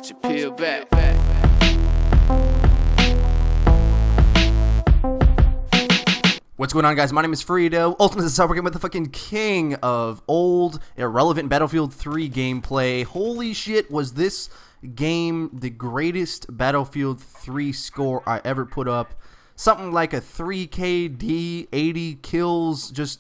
Watch it peel back. What's going on, guys? My name is XFREEEDO. Ultimate is working with the fucking king of old, irrelevant Battlefield 3 gameplay. Holy shit, was this game the greatest Battlefield 3 score I ever put up. Something like a 3KD, 80 kills, just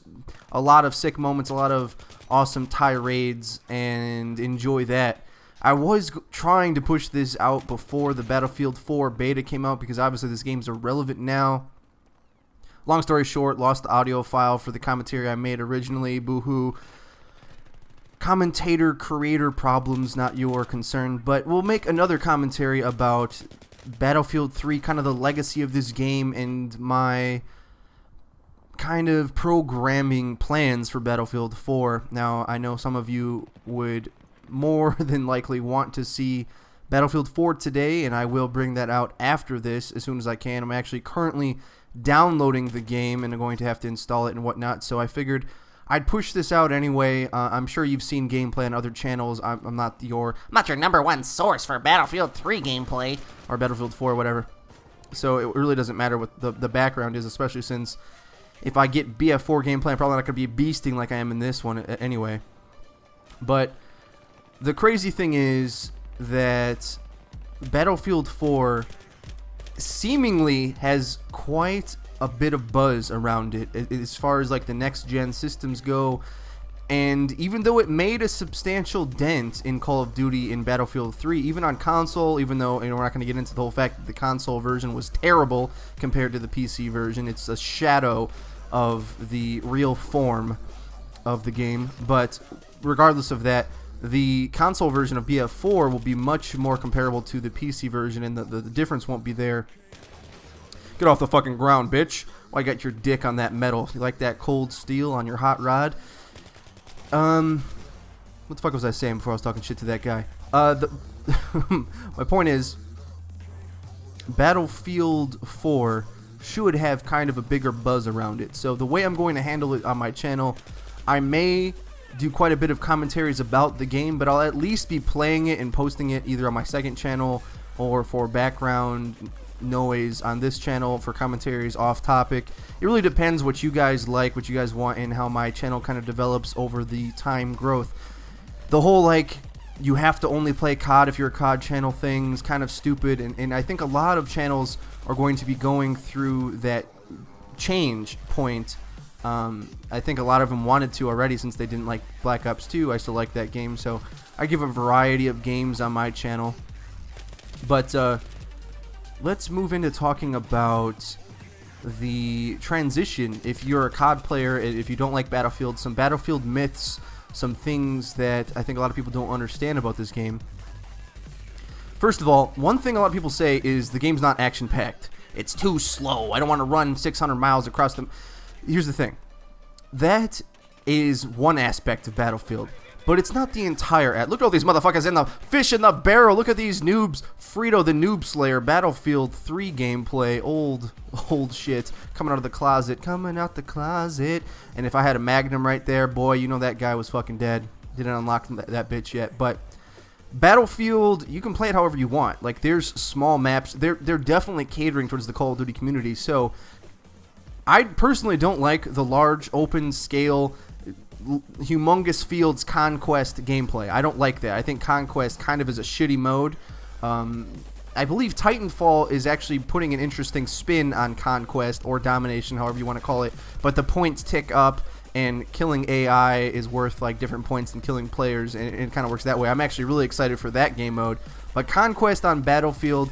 a lot of sick moments, a lot of awesome tirades, and enjoy that. I was trying to push this out before the Battlefield 4 beta came out because obviously this game's irrelevant now. Long story short, lost the audio file for the commentary I made originally. Boo-hoo. Commentator creator problems, not your concern. But we'll make another commentary about Battlefield 3, kind of the legacy of this game and my kind of programming plans for Battlefield 4. Now, I know some of you would more than likely want to see Battlefield 4 today, and I will bring that out after this as soon as I can. I'm actually currently downloading the game and I'm going to have to install it and whatnot, so I figured I'd push this out anyway. I'm sure you've seen gameplay on other channels. I'm not your number one source for Battlefield 3 gameplay or Battlefield 4 or whatever, so it really doesn't matter what the background is, especially since if I get BF4 gameplay I'm probably not going to be beasting like I am in this one anyway. But the crazy thing is that Battlefield 4 seemingly has quite a bit of buzz around it as far as like the next gen systems go, and even though it made a substantial dent in Call of Duty in Battlefield 3, even on console, even though, you know, we're not going to get into the whole fact that the console version was terrible compared to the PC version. It's a shadow of the real form of the game, but regardless of that, the console version of BF4 will be much more comparable to the PC version, and the difference won't be there. Get off the fucking ground, bitch. Why got your dick on that metal? You like that cold steel on your hot rod? What the fuck was I saying before I was talking shit to that guy? My point is, Battlefield 4 should have kind of a bigger buzz around it. So the way I'm going to handle it on my channel, I may do quite a bit of commentaries about the game, but I'll at least be playing it and posting it either on my second channel or for background noise on this channel for commentaries off topic. It really depends what you guys like, what you guys want, and how my channel kind of develops over the time growth. The whole like you have to only play COD if you're a COD channel thing's kind of stupid, and I think a lot of channels are going to be going through that change point. I think a lot of them wanted to already since they didn't like Black Ops 2. I still like that game, so I give a variety of games on my channel. But let's move into talking about the transition. If you're a COD player, if you don't like Battlefield, some Battlefield myths, some things that I think a lot of people don't understand about this game. First of all, one thing a lot of people say is the game's not action-packed. It's too slow. I don't want to run 600 miles across them. Here's the thing. That is one aspect of Battlefield, but it's not the entire Look at all these motherfuckers in the fish in the barrel. Look at these noobs. XFREEEDO the Noob Slayer, Battlefield 3 gameplay, old shit, coming out of the closet, and if I had a Magnum right there, boy, you know that guy was fucking dead. Didn't unlock that bitch yet. But Battlefield, you can play it however you want. Like, there's small maps. They're definitely catering towards the Call of Duty community, so I personally don't like the large, open scale, humongous fields conquest gameplay. I don't like that. I think conquest kind of is a shitty mode. I believe Titanfall is actually putting an interesting spin on conquest or domination, however you want to call it, but the points tick up and killing AI is worth like different points than killing players, and it kind of works that way. I'm actually really excited for that game mode. But conquest on Battlefield,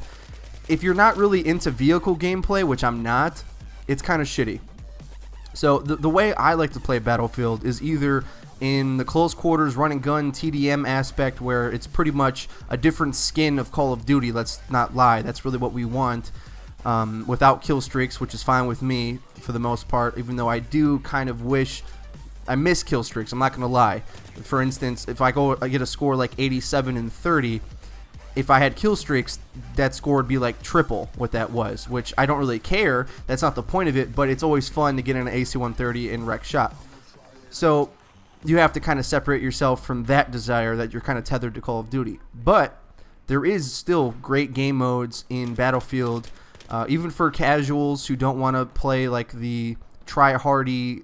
if you're not really into vehicle gameplay, which I'm not, it's kind of shitty. So the way I like to play Battlefield is either in the close quarters run and gun TDM aspect, where it's pretty much a different skin of Call of Duty. Let's not lie, that's really what we want, without kill streaks, which is fine with me for the most part, even though I do kind of wish I miss kill streaks. I'm not gonna lie. For instance, if I get a score like 87 and 30, if I had kill streaks, that score would be like triple what that was, which I don't really care. That's not the point of it, but it's always fun to get an AC-130 and wreck shop. So you have to kind of separate yourself from that desire that you're kind of tethered to Call of Duty. But there is still great game modes in Battlefield, even for casuals who don't want to play like the try-hardy,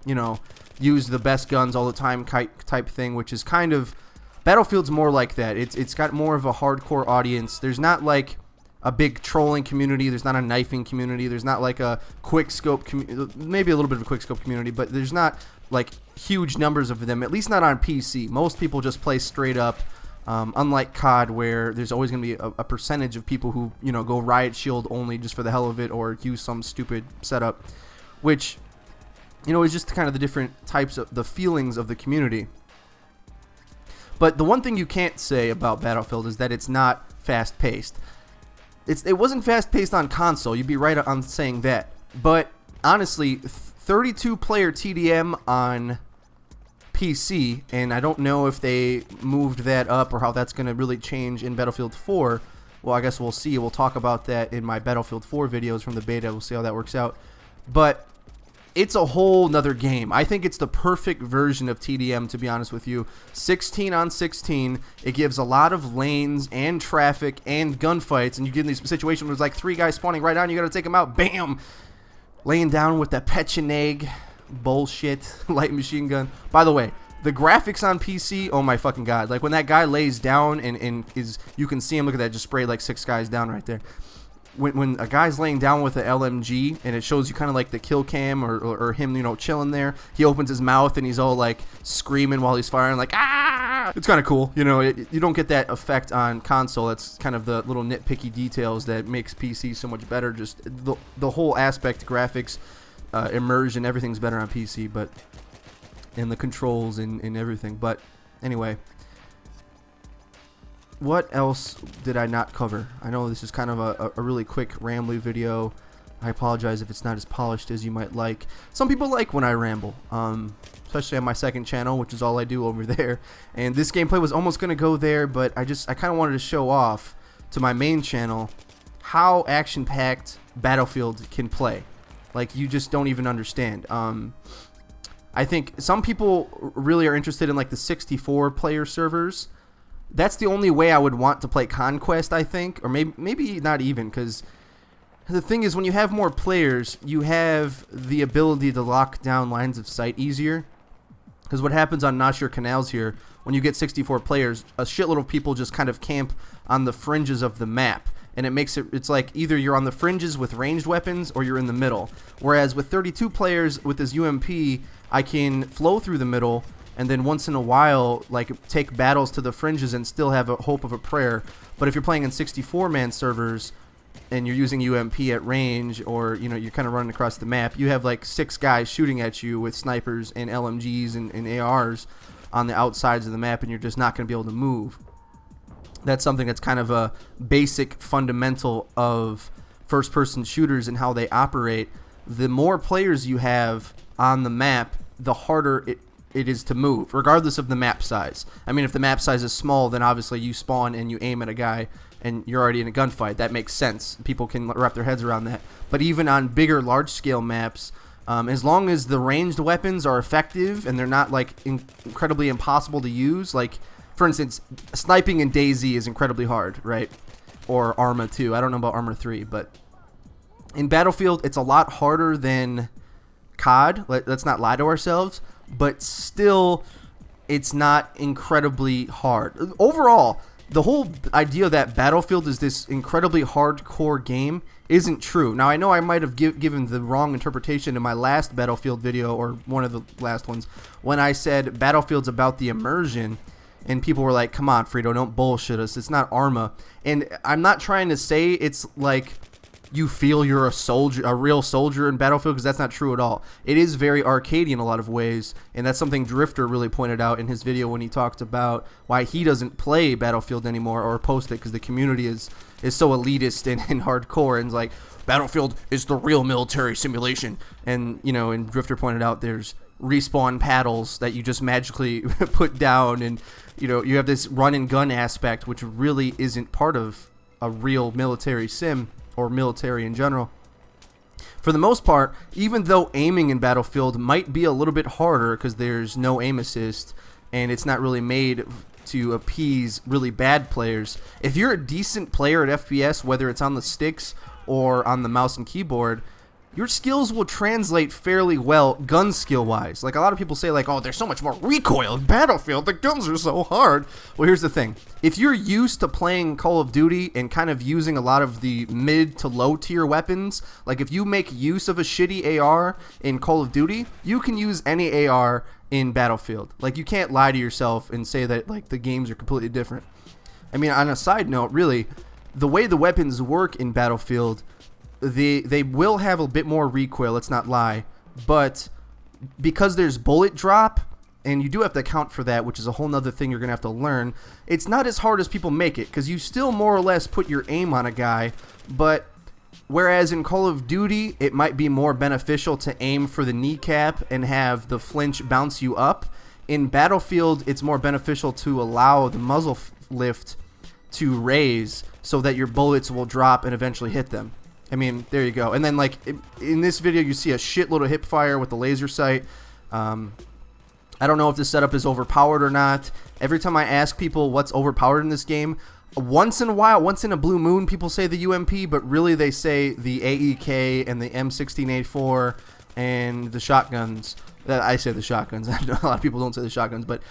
you know, use the best guns all the time type thing, which is kind of, Battlefield's more like that. It's got more of a hardcore audience. There's not like a big trolling community. There's not a knifing community. There's not like a quick scope maybe a little bit of a quick scope community, but there's not like huge numbers of them, at least not on PC. Most people just play straight up, unlike COD, where there's always going to be a percentage of people who, you know, go riot shield only just for the hell of it, or use some stupid setup, which, you know, is just kind of the different types of the feelings of the community. But the one thing you can't say about Battlefield is that it's not fast-paced. It wasn't fast-paced on console. You'd be right on saying that. But honestly, 32-player TDM on PC, and I don't know if they moved that up or how that's going to really change in Battlefield 4. Well, I guess we'll see. We'll talk about that in my Battlefield 4 videos from the beta. We'll see how that works out. But it's a whole nother game. I think it's the perfect version of TDM, to be honest with you. 16 on 16. It gives a lot of lanes and traffic and gunfights, and you get in these situations where there's like 3 guys spawning right on you. You got to take them out. Bam! Laying down with that Pecheneg bullshit light machine gun. By the way, the graphics on PC, oh my fucking god. Like when that guy lays down and you can see him, look at that, just sprayed like 6 guys down right there. When a guy's laying down with an LMG and it shows you kind of like the kill cam or him, you know, chilling there, he opens his mouth and he's all like screaming while he's firing, like, ah! It's kind of cool. You know, you don't get that effect on console. That's kind of the little nitpicky details that makes PC so much better. Just the whole aspect, graphics, immersion, everything's better on PC, but, and the controls and everything. But anyway, what else did I not cover? I know this is kind of a really quick, rambly video. I apologize if it's not as polished as you might like. Some people like when I ramble, especially on my second channel, which is all I do over there. And this gameplay was almost going to go there, but I kind of wanted to show off to my main channel how action-packed Battlefield can play. Like, you just don't even understand. I think some people really are interested in like the 64-player servers. That's the only way I would want to play Conquest, I think, or maybe not even, because the thing is, when you have more players, you have the ability to lock down lines of sight easier. Because what happens on Not Your Canals here, when you get 64 players, a shitload of people just kind of camp on the fringes of the map, and it's like either you're on the fringes with ranged weapons or you're in the middle. Whereas with 32 players with this UMP, I can flow through the middle, and then once in a while, like, take battles to the fringes and still have a hope of a prayer. But if you're playing in 64-man servers and you're using UMP at range, or, you know, you're kind of running across the map, you have like 6 guys shooting at you with snipers and LMGs and ARs on the outsides of the map, and you're just not going to be able to move. That's something that's kind of a basic fundamental of first-person shooters and how they operate. The more players you have on the map, the harder it is to move, regardless of the map size. I mean, if the map size is small, then obviously you spawn and you aim at a guy and you're already in a gunfight. That makes sense. People can wrap their heads around that. But even on bigger, large-scale maps, as long as the ranged weapons are effective and they're not like incredibly impossible to use, like, for instance, sniping in DayZ is incredibly hard, right? Or Arma 2. I don't know about Arma 3, but in Battlefield, it's a lot harder than COD. Let's not lie to ourselves. But still, it's not incredibly hard. Overall, the whole idea that Battlefield is this incredibly hardcore game isn't true. Now, I know I might have given the wrong interpretation in my last Battlefield video, or one of the last ones, when I said Battlefield's about the immersion, and people were like, come on, Freedo, don't bullshit us. It's not Arma. And I'm not trying to say it's like you feel you're a soldier, a real soldier in Battlefield, because that's not true at all. It is very arcadey in a lot of ways, and that's something Drifter really pointed out in his video when he talked about why he doesn't play Battlefield anymore or post it, because the community is so elitist and hardcore, and like, Battlefield is the real military simulation. And, you know, and Drifter pointed out there's respawn paddles that you just magically put down, and, you know, you have this run and gun aspect, which really isn't part of a real military sim or military in general. For the most part, even though aiming in Battlefield might be a little bit harder because there's no aim assist and it's not really made to appease really bad players. If you're a decent player at FPS, whether it's on the sticks or on the mouse and keyboard, your skills will translate fairly well gun skill wise. Like, a lot of people say, like, oh, there's so much more recoil in Battlefield, the guns are so hard. Well, here's the thing. If you're used to playing Call of Duty and kind of using a lot of the mid to low tier weapons, like if you make use of a shitty AR in Call of Duty, you can use any AR in Battlefield. Like, you can't lie to yourself and say that, like, the games are completely different. I mean, on a side note, really, the way the weapons work in Battlefield, they will have a bit more recoil, let's not lie, but because there's bullet drop, and you do have to account for that, which is a whole nother thing you're going to have to learn, it's not as hard as people make it, because you still more or less put your aim on a guy, but whereas in Call of Duty, it might be more beneficial to aim for the kneecap and have the flinch bounce you up, in Battlefield, it's more beneficial to allow the muzzle lift to raise so that your bullets will drop and eventually hit them. I mean, there you go. And then, like, in this video, you see a shitload of hip fire with the laser sight. I don't know if this setup is overpowered or not. Every time I ask people what's overpowered in this game, once in a while, once in a blue moon, people say the UMP, but really they say the AEK and the M16A4 and the shotguns. I say the shotguns. I know a lot of people don't say the shotguns, but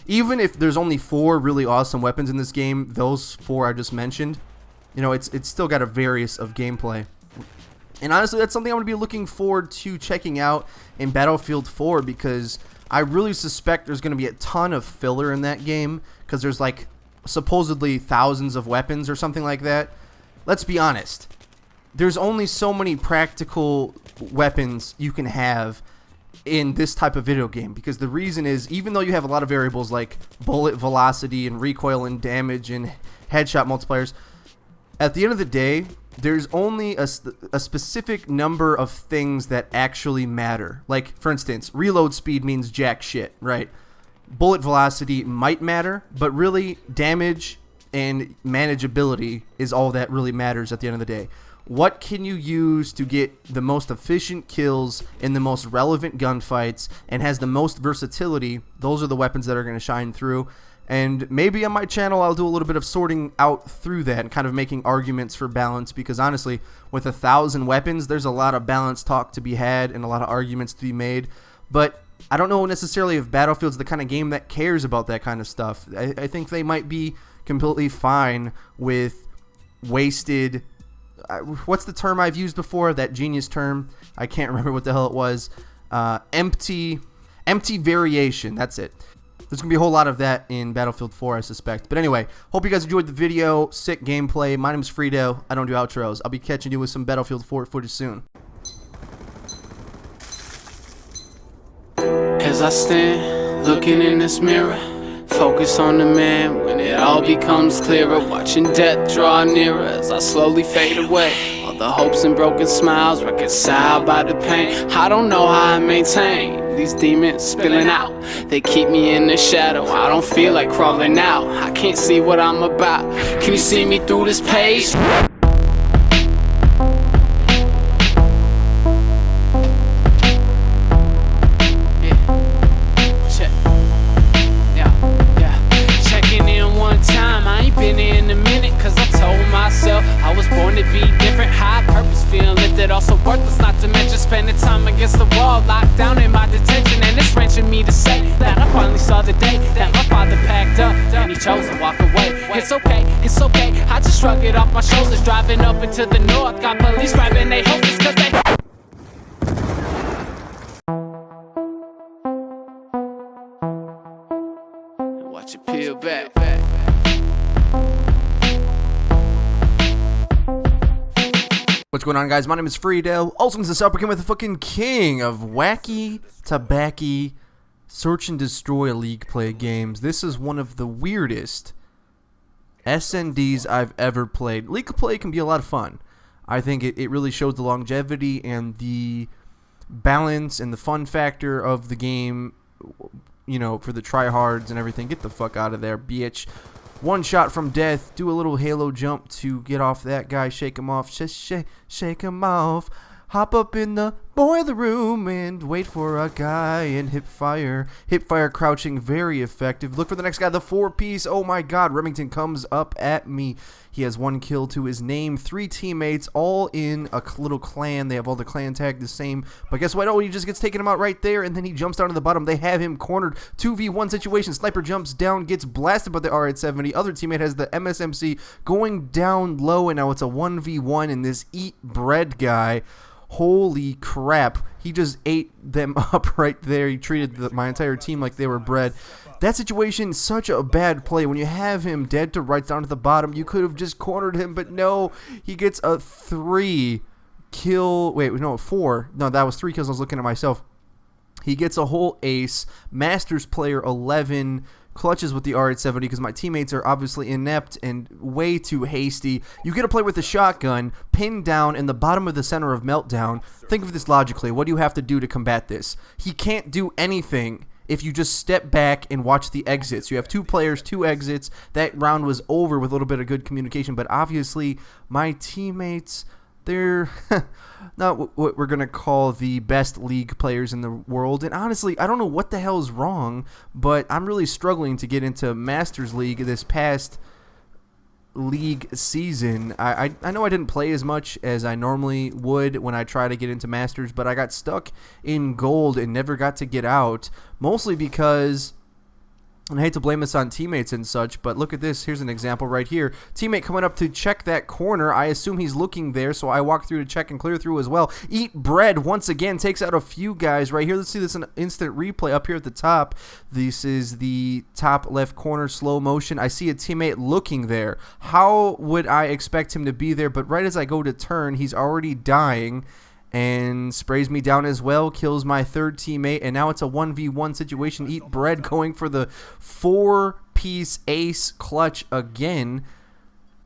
even if there's only 4 really awesome weapons in this game, those 4 I just mentioned, you know, it's still got a various of gameplay. And honestly, that's something I'm going to be looking forward to checking out in Battlefield 4, because I really suspect there's going to be a ton of filler in that game, because there's like supposedly thousands of weapons or something like that. Let's be honest. There's only so many practical weapons you can have in this type of video game, because the reason is, even though you have a lot of variables like bullet velocity and recoil and damage and headshot multipliers, at the end of the day, there's only a specific number of things that actually matter. Like, for instance, reload speed means jack shit, right? Bullet velocity might matter, but really damage and manageability is all that really matters at the end of the day. What can you use to get the most efficient kills in the most relevant gunfights and has the most versatility? Those are the weapons that are going to shine through. And maybe on my channel I'll do a little bit of sorting out through that and kind of making arguments for balance, because honestly, with 1,000 weapons, there's a lot of balance talk to be had and a lot of arguments to be made. But I don't know necessarily if Battlefield's the kind of game that cares about that kind of stuff. I think they might be completely fine with wasted... what's the term I've used before? That genius term. I can't remember what the hell it was. Empty variation. That's it. There's going to be a whole lot of that in Battlefield 4, I suspect. But anyway, hope you guys enjoyed the video. Sick gameplay. My name is Freedo. I don't do outros. I'll be catching you with some Battlefield 4 footage soon. As I stand looking in this mirror, focus on the man when it all becomes clearer. Watching death draw nearer as I slowly fade away. All the hopes and broken smiles reconciled by the pain. I don't know how I maintain these demons spilling out. They keep me in the shadow. I don't feel like crawling out. I can't see what I'm about. Can you see me through this page? I was born to be different, high purpose, feeling lifted, also worthless, not to mention spending time against the wall, locked down in my detention. And it's wrenching me to say that I finally saw the day that my father packed up and he chose to walk away. It's okay, I just shrug it off my shoulders. Driving up into the north, got police driving they hostess cause they watch it peel back. What's going on, guys? My name is Freedo. Also, this is Upperkin with the fucking king of wacky, tobacco, search and destroy league play games. This is one of the weirdest SNDs I've ever played. League play can be a lot of fun. I think it really shows the longevity and the balance and the fun factor of the game, you know, for the tryhards and everything. Get the fuck out of there, bitch. One shot from death. Do a little halo jump to get off that guy. Shake him off. Shake him off. Hop up in the Boiler room and wait for a guy and hip fire. Hip fire crouching, very effective. Look for the next guy, the 4-piece. Oh my god, Remington comes up at me. He has 1 kill to his name, 3 teammates, all in a little clan. They have all the clan tag the same. But guess what? Oh, he just gets taken him out right there, and then he jumps down to the bottom. They have him cornered. 2v1 situation. Sniper jumps down, gets blasted by the R870. Other teammate has the MSMC going down low, and now it's a 1v1, and this Eat Bread guy, holy crap, he just ate them up right there. He treated my entire team like they were bread. That situation, such a bad play. When you have him dead to rights down at the bottom, you could have just cornered him, but no, he gets a 3 kill. Wait, no, 4. No, that was 3 kills. I was looking at myself. He gets a whole ace. Masters player 11 clutches with the R870 because my teammates are obviously inept and way too hasty. You get to play with the shotgun, pinned down in the bottom of the center of Meltdown. Think of this logically. What do you have to do to combat this? He can't do anything if you just step back and watch the exits. You have 2 players, 2 exits. That round was over with a little bit of good communication, but obviously my teammates, they're not what we're going to call the best League players in the world. And honestly, I don't know what the hell is wrong, but I'm really struggling to get into Masters League this past League season. I know I didn't play as much as I normally would when I try to get into Masters, but I got stuck in Gold and never got to get out, mostly because, and I hate to blame this on teammates and such, but look at this. Here's an example right here. Teammate coming up to check that corner. I assume he's looking there, so I walk through to check and clear through as well. Eat Bread once again takes out a few guys right here. Let's see this in instant replay up here at the top. This is the top left corner, slow motion. I see a teammate looking there. How would I expect him to be there? But right as I go to turn, he's already dying and sprays me down as well, kills my 3rd teammate, and now it's a 1v1 situation. Eat Bread going for the 4-piece ace clutch again.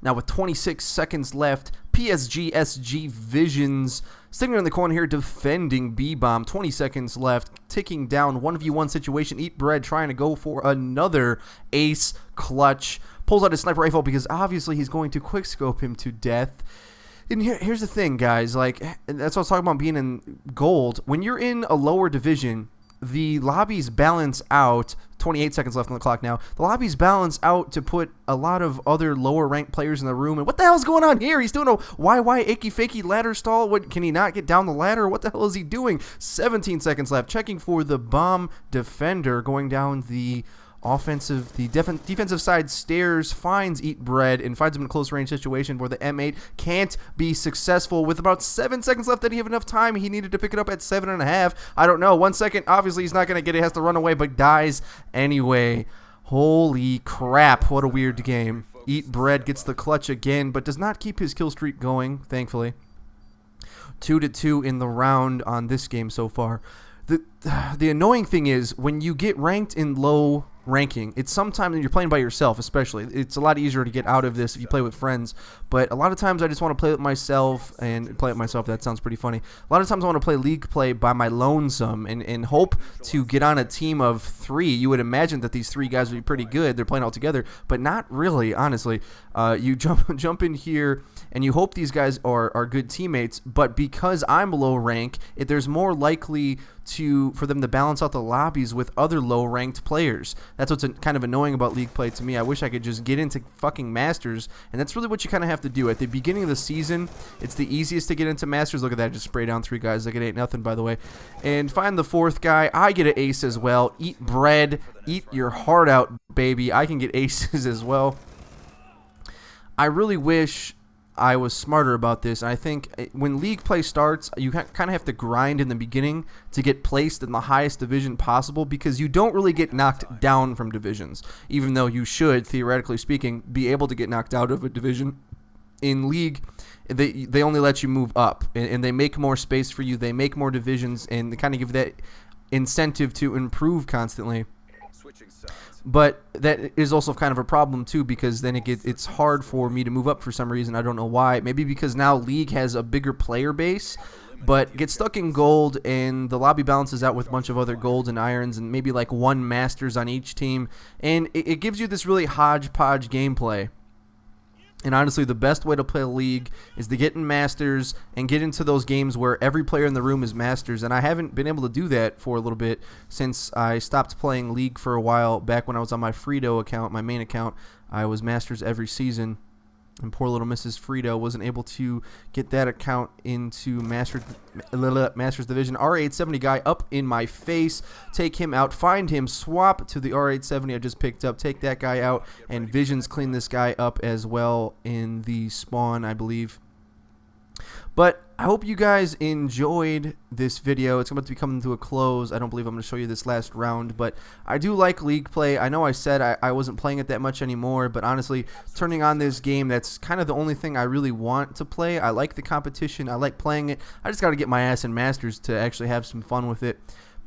Now with 26 seconds left, PSG SG Visions sitting in the corner here defending B-Bomb. 20 seconds left, ticking down, 1v1 situation. Eat Bread trying to go for another ace clutch. Pulls out his sniper rifle because obviously he's going to quickscope him to death. And here's the thing, guys. Like, that's what I was talking about being in Gold. When you're in a lower division, the lobbies balance out. 28 seconds left on the clock now. The lobbies balance out to put a lot of other lower ranked players in the room. And what the hell is going on here? He's doing a YY icky fakey ladder stall. What, can he not get down the ladder? What the hell is he doing? 17 seconds left. Checking for the bomb defender going down the defensive side stairs, finds Eat Bread and finds him in a close range situation where the M8 can't be successful. With about 7 seconds left, did he have enough time? He needed to pick it up at 7.5. I don't know. 1 second, obviously he's not going to get it. Has to run away, but dies anyway. Holy crap, what a weird game. Eat Bread gets the clutch again, but does not keep his kill streak going, thankfully. 2-2 in the round on this game so far. The annoying thing is when you get ranked in low ranking, it's sometimes when you're playing by yourself, especially, it's a lot easier to get out of this if you play with friends. But a lot of times I just want to play with myself and play with myself. That sounds pretty funny. A lot of times I want to play League play by my lonesome and hope to get on a team of 3. You would imagine that these 3 guys would be pretty good. They're playing all together, but not really, honestly. You jump in here and you hope these guys are good teammates, but because I'm low rank, there's more likely for them to balance out the lobbies with other low ranked players. That's what's kind of annoying about League play to me. I wish I could just get into fucking Masters, and that's really what you kind of have to do. At the beginning of the season, it's the easiest to get into Masters. Look at that, just spray down 3 guys like it ain't nothing, by the way. And find the 4th guy. I get an ace as well. Eat Bread. Eat your heart out, baby. I can get aces as well. I really wish I was smarter about this. I think when League play starts, you kind of have to grind in the beginning to get placed in the highest division possible, because you don't really get knocked down from divisions, even though you should, theoretically speaking, be able to get knocked out of a division. In League, they only let you move up, and they make more space for you. They make more divisions, and they kind of give that incentive to improve constantly. But that is also kind of a problem too, because then it's hard for me to move up for some reason. I don't know why. Maybe because now League has a bigger player base, but get stuck in Gold and the lobby balances out with a bunch of other golds and irons and maybe like 1 Masters on each team, and it gives you this really hodgepodge gameplay. And honestly, the best way to play League is to get in Masters and get into those games where every player in the room is Masters. And I haven't been able to do that for a little bit since I stopped playing League for a while. Back when I was on my FREEEDO account, my main account, I was Masters every season. And poor little Mrs. FREEEDO wasn't able to get that account into Masters Division. R870 guy up in my face. Take him out. Find him. Swap to the R870 I just picked up. Take that guy out. And Visions clean this guy up as well in the spawn, I believe. But I hope you guys enjoyed this video. It's about to be coming to a close. I don't believe I'm going to show you this last round, but I do like League play. I know I said I wasn't playing it that much anymore, but honestly, turning on this game, that's kind of the only thing I really want to play. I like the competition. I like playing it. I just got to get my ass in Masters to actually have some fun with it.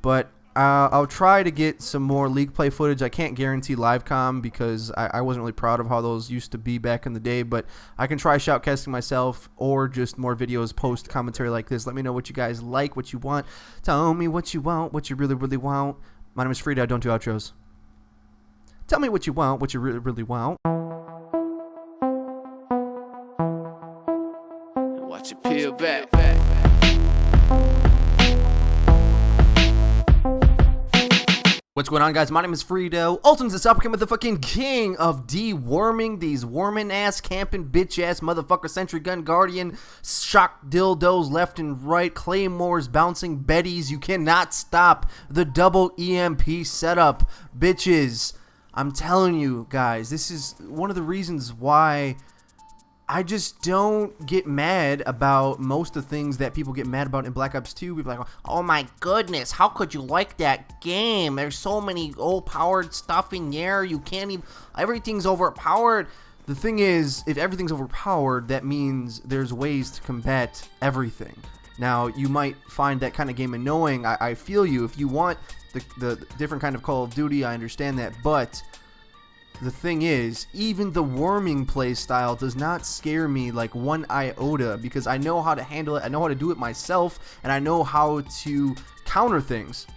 But I'll try to get some more League play footage. I can't guarantee live comm because I wasn't really proud of how those used to be back in the day, but I can try shoutcasting myself or just more videos post commentary like this. Let me know what you guys like, what you want. Tell me what you want, what you really, really want. My name is FREEEDO. I don't do outros. Tell me what you want, what you really, really want. Watch it peel back. What's going on, guys? My name is FREEEDO. Ultimate's this upcoming with the fucking king of deworming these worming ass, camping, bitch ass motherfucker, sentry gun guardian, shock dildos left and right, claymores, bouncing betties. You cannot stop the double EMP setup, bitches. I'm telling you guys, this is one of the reasons why I just don't get mad about most of the things that people get mad about in Black Ops 2. People are like, oh my goodness, how could you like that game? There's so many overpowered stuff in there. You can't even, everything's overpowered. The thing is, if everything's overpowered, that means there's ways to combat everything. Now, you might find that kind of game annoying. I feel you. If you want the different kind of Call of Duty, I understand that, but the thing is, even the worming play style does not scare me like one iota because I know how to handle it, I know how to do it myself, and I know how to counter things.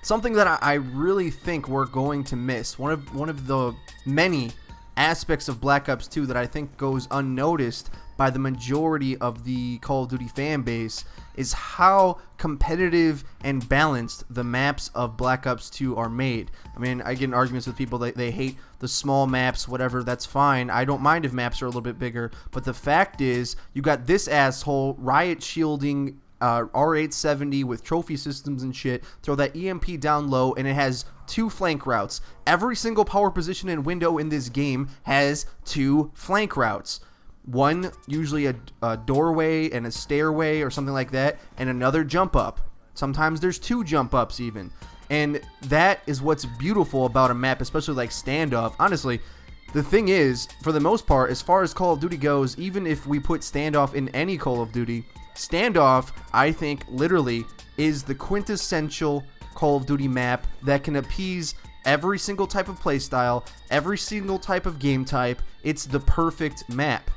Something that I really think we're going to miss, one of the many aspects of Black Ops 2 that I think goes unnoticed by the majority of the Call of Duty fan base, is how competitive and balanced the maps of Black Ops 2 are made. I mean, I get in arguments with people that they hate the small maps, whatever, that's fine. I don't mind if maps are a little bit bigger, but the fact is, you got this asshole riot shielding R870 with trophy systems and shit, throw that EMP down low, and it has 2 flank routes. Every single power position and window in this game has 2 flank routes. One, usually a doorway and a stairway or something like that, and another jump up. Sometimes there's 2 jump ups even. And that is what's beautiful about a map, especially like Standoff. Honestly, the thing is, for the most part, as far as Call of Duty goes, even if we put Standoff in any Call of Duty, Standoff, I think, literally is the quintessential Call of Duty map that can appease every single type of playstyle, every single type of game type. It's the perfect map.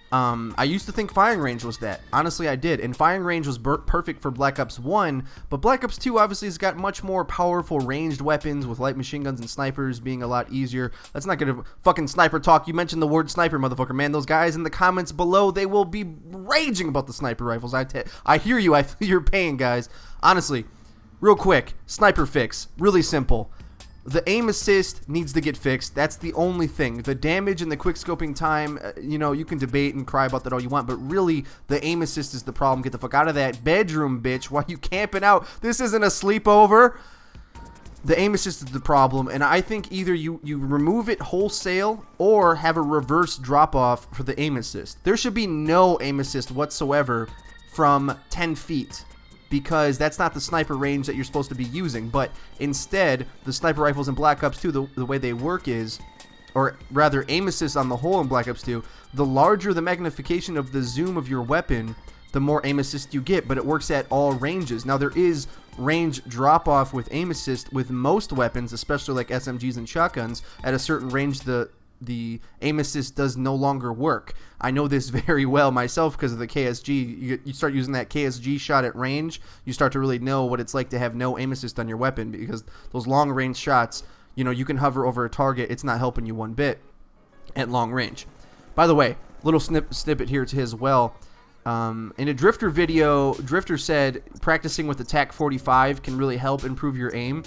I used to think Firing Range was that. Honestly, I did. And Firing Range was perfect for Black Ops 1, but Black Ops 2 obviously has got much more powerful ranged weapons with light machine guns and snipers being a lot easier. Let's not get a fucking sniper talk. You mentioned the word sniper, motherfucker. Man, those guys in the comments below, they will be raging about the sniper rifles. I hear you. I feel your pain, guys. Honestly, real quick, sniper fix. Really simple. The aim assist needs to get fixed. That's the only thing. The damage and the quick scoping time, you know, you can debate and cry about that all you want, but really, the aim assist is the problem. Get the fuck out of that bedroom, bitch, while you camping out. This isn't a sleepover. The aim assist is the problem, and I think either you remove it wholesale or have a reverse drop-off for the aim assist. There should be no aim assist whatsoever from 10 feet. Because that's not the sniper range that you're supposed to be using. But instead, the sniper rifles in Black Ops 2, the way they work is, or rather aim assist on the whole in Black Ops 2, the larger the magnification of the zoom of your weapon, the more aim assist you get, but it works at all ranges. Now, there is range drop-off with aim assist with most weapons, especially like SMGs and shotguns. At a certain range, the aim assist does no longer work. I know this very well myself because of the KSG. You start using that KSG shot at range, you start to really know what it's like to have no aim assist on your weapon, because those long range shots, you know, you can hover over a target, it's not helping you one bit. at long range. By the way, little snippet here to as well. In a Drifter video, Drifter said practicing with the TAC 45 can really help improve your aim.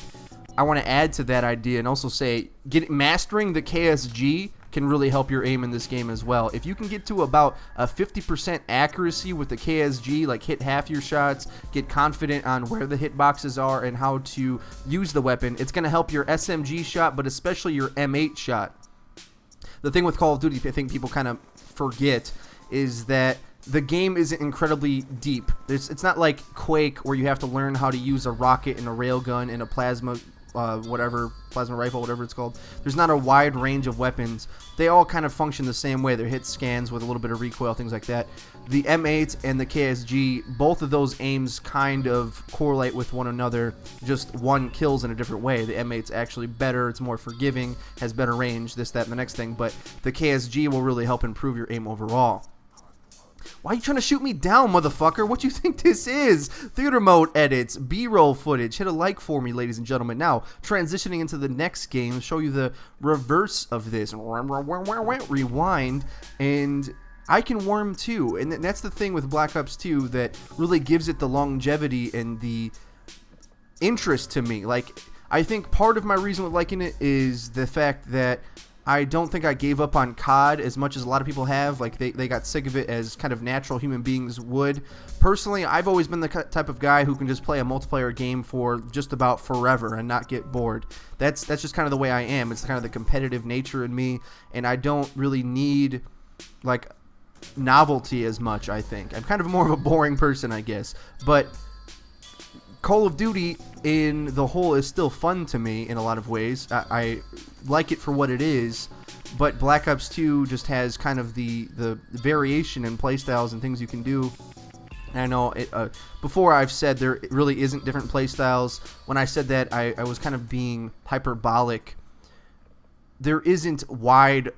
I want to add to that idea and also say mastering the KSG can really help your aim in this game as well. If you can get to about a 50% accuracy with the KSG, like hit half your shots, get confident on where the hitboxes are and how to use the weapon, it's going to help your SMG shot, but especially your M8 shot. The thing with Call of Duty, I think people kind of forget, is that the game isn't incredibly deep. It's not like Quake where you have to learn how to use a rocket and a railgun and a plasma rifle, whatever it's called. There's not a wide range of weapons. They all kind of function the same way. They're hit scans with a little bit of recoil, things like that. The M8 and the KSG, both of those aims kind of correlate with one another. Just one kills in a different way. The M8's actually better. It's more forgiving, has better range, this, that, and the next thing. But the KSG will really help improve your aim overall. Why are you trying to shoot me down, motherfucker? What do you think this is? Theater mode edits, B-roll footage. Hit a like for me, ladies and gentlemen. Now, transitioning into the next game, show you the reverse of this. Rewind, and I can worm too. And that's the thing with Black Ops 2 that really gives it the longevity and the interest to me. Like, I think part of my reason with liking it is the fact that I don't think I gave up on COD as much as a lot of people have. Like, they got sick of it as kind of natural human beings would. Personally, I've always been the type of guy who can just play a multiplayer game for just about forever and not get bored. That's just kind of the way I am. It's kind of the competitive nature in me, and I don't really need, like, novelty as much, I think. I'm kind of more of a boring person, I guess. But Call of Duty in the whole is still fun to me in a lot of ways. I like it for what it is, but Black Ops 2 just has kind of the variation in playstyles and things you can do. And I know before I've said there really isn't different playstyles. When I said that, I was kind of being hyperbolic. There isn't wide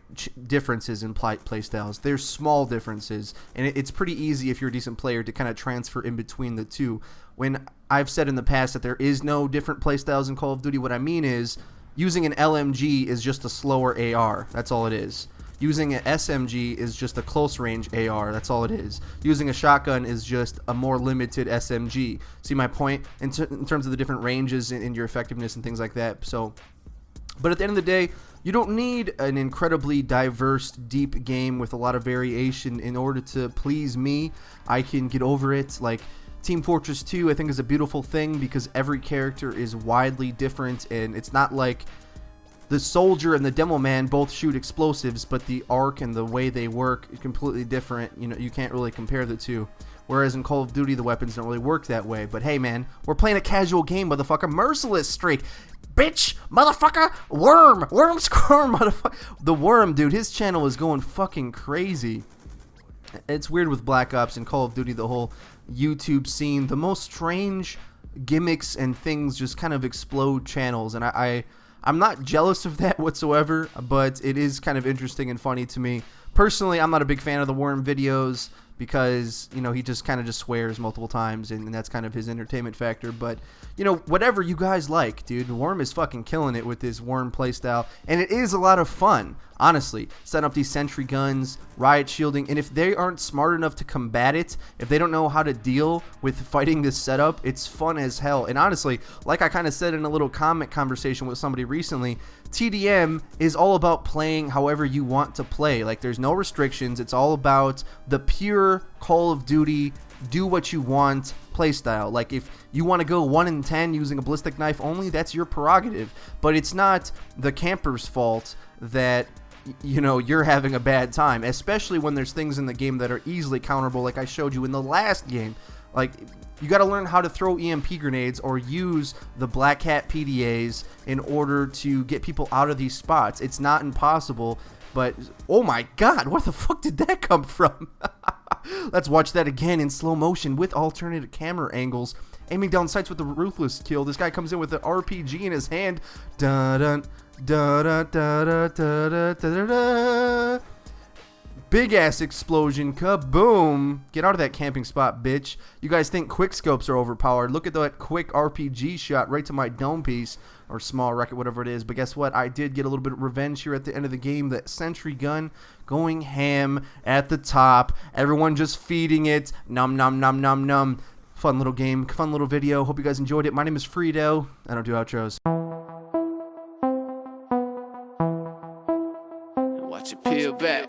differences in playstyles. There's small differences, and it's pretty easy if you're a decent player to kind of transfer in between the two. When I've said in the past that there is no different playstyles in Call of Duty, what I mean is using an LMG is just a slower AR. That's all it is. Using an SMG is just a close range AR. That's all it is. Using a shotgun is just a more limited SMG. See my point in terms of the different ranges and your effectiveness and things like that. So, but at the end of the day, you don't need an incredibly diverse, deep game with a lot of variation in order to please me. I can get over it. Like, Team Fortress 2, I think, is a beautiful thing because every character is widely different, and it's not like the soldier and the demo man both shoot explosives, but the arc and the way they work is completely different. You know, you can't really compare the two. Whereas in Call of Duty, the weapons don't really work that way. But hey, man, we're playing a casual game, motherfucker. Merciless streak. Bitch, motherfucker, worm squirm, motherfucker. The worm, dude, his channel is going fucking crazy. It's weird with Black Ops and Call of Duty, the whole YouTube scene. The most strange gimmicks and things just kind of explode channels, and I'm not jealous of that whatsoever, but it is kind of interesting and funny to me. Personally, I'm not a big fan of the worm videos because, you know, he just kind of just swears multiple times, and that's kind of his entertainment factor. But, you know, whatever you guys like, dude, Worm is fucking killing it with his Worm playstyle, and it is a lot of fun, honestly. Setting up these sentry guns, riot shielding, and if they aren't smart enough to combat it, if they don't know how to deal with fighting this setup, it's fun as hell. And honestly, like I kind of said in a little comment conversation with somebody recently, TDM is all about playing however you want to play. Like, there's no restrictions. It's all about the pure Call of Duty, do what you want playstyle. Like, if you want to go 1 in 10 using a ballistic knife only, that's your prerogative. But it's not the camper's fault that, you know, you're having a bad time, especially when there's things in the game that are easily counterable, like I showed you in the last game. Like, you got to learn how to throw EMP grenades or use the Black Hat PDAs in order to get people out of these spots. It's not impossible, but oh my god, where the fuck did that come from? Let's watch that again in slow motion with alternate camera angles. Aiming down sights with the ruthless kill. This guy comes in with an RPG in his hand. Dun dun dun dun dun dun dun dun. Big ass explosion, kaboom! Get out of that camping spot, bitch. You guys think quick scopes are overpowered? Look at that quick RPG shot right to my dome piece. or small rocket, whatever it is. But guess what? I did get a little bit of revenge here at the end of the game. That sentry gun going ham at the top. Everyone just feeding it. Num, num, num, num, num. Fun little game, fun little video. Hope you guys enjoyed it. My name is XFREEEDO. I don't do outros. Watch it peel back.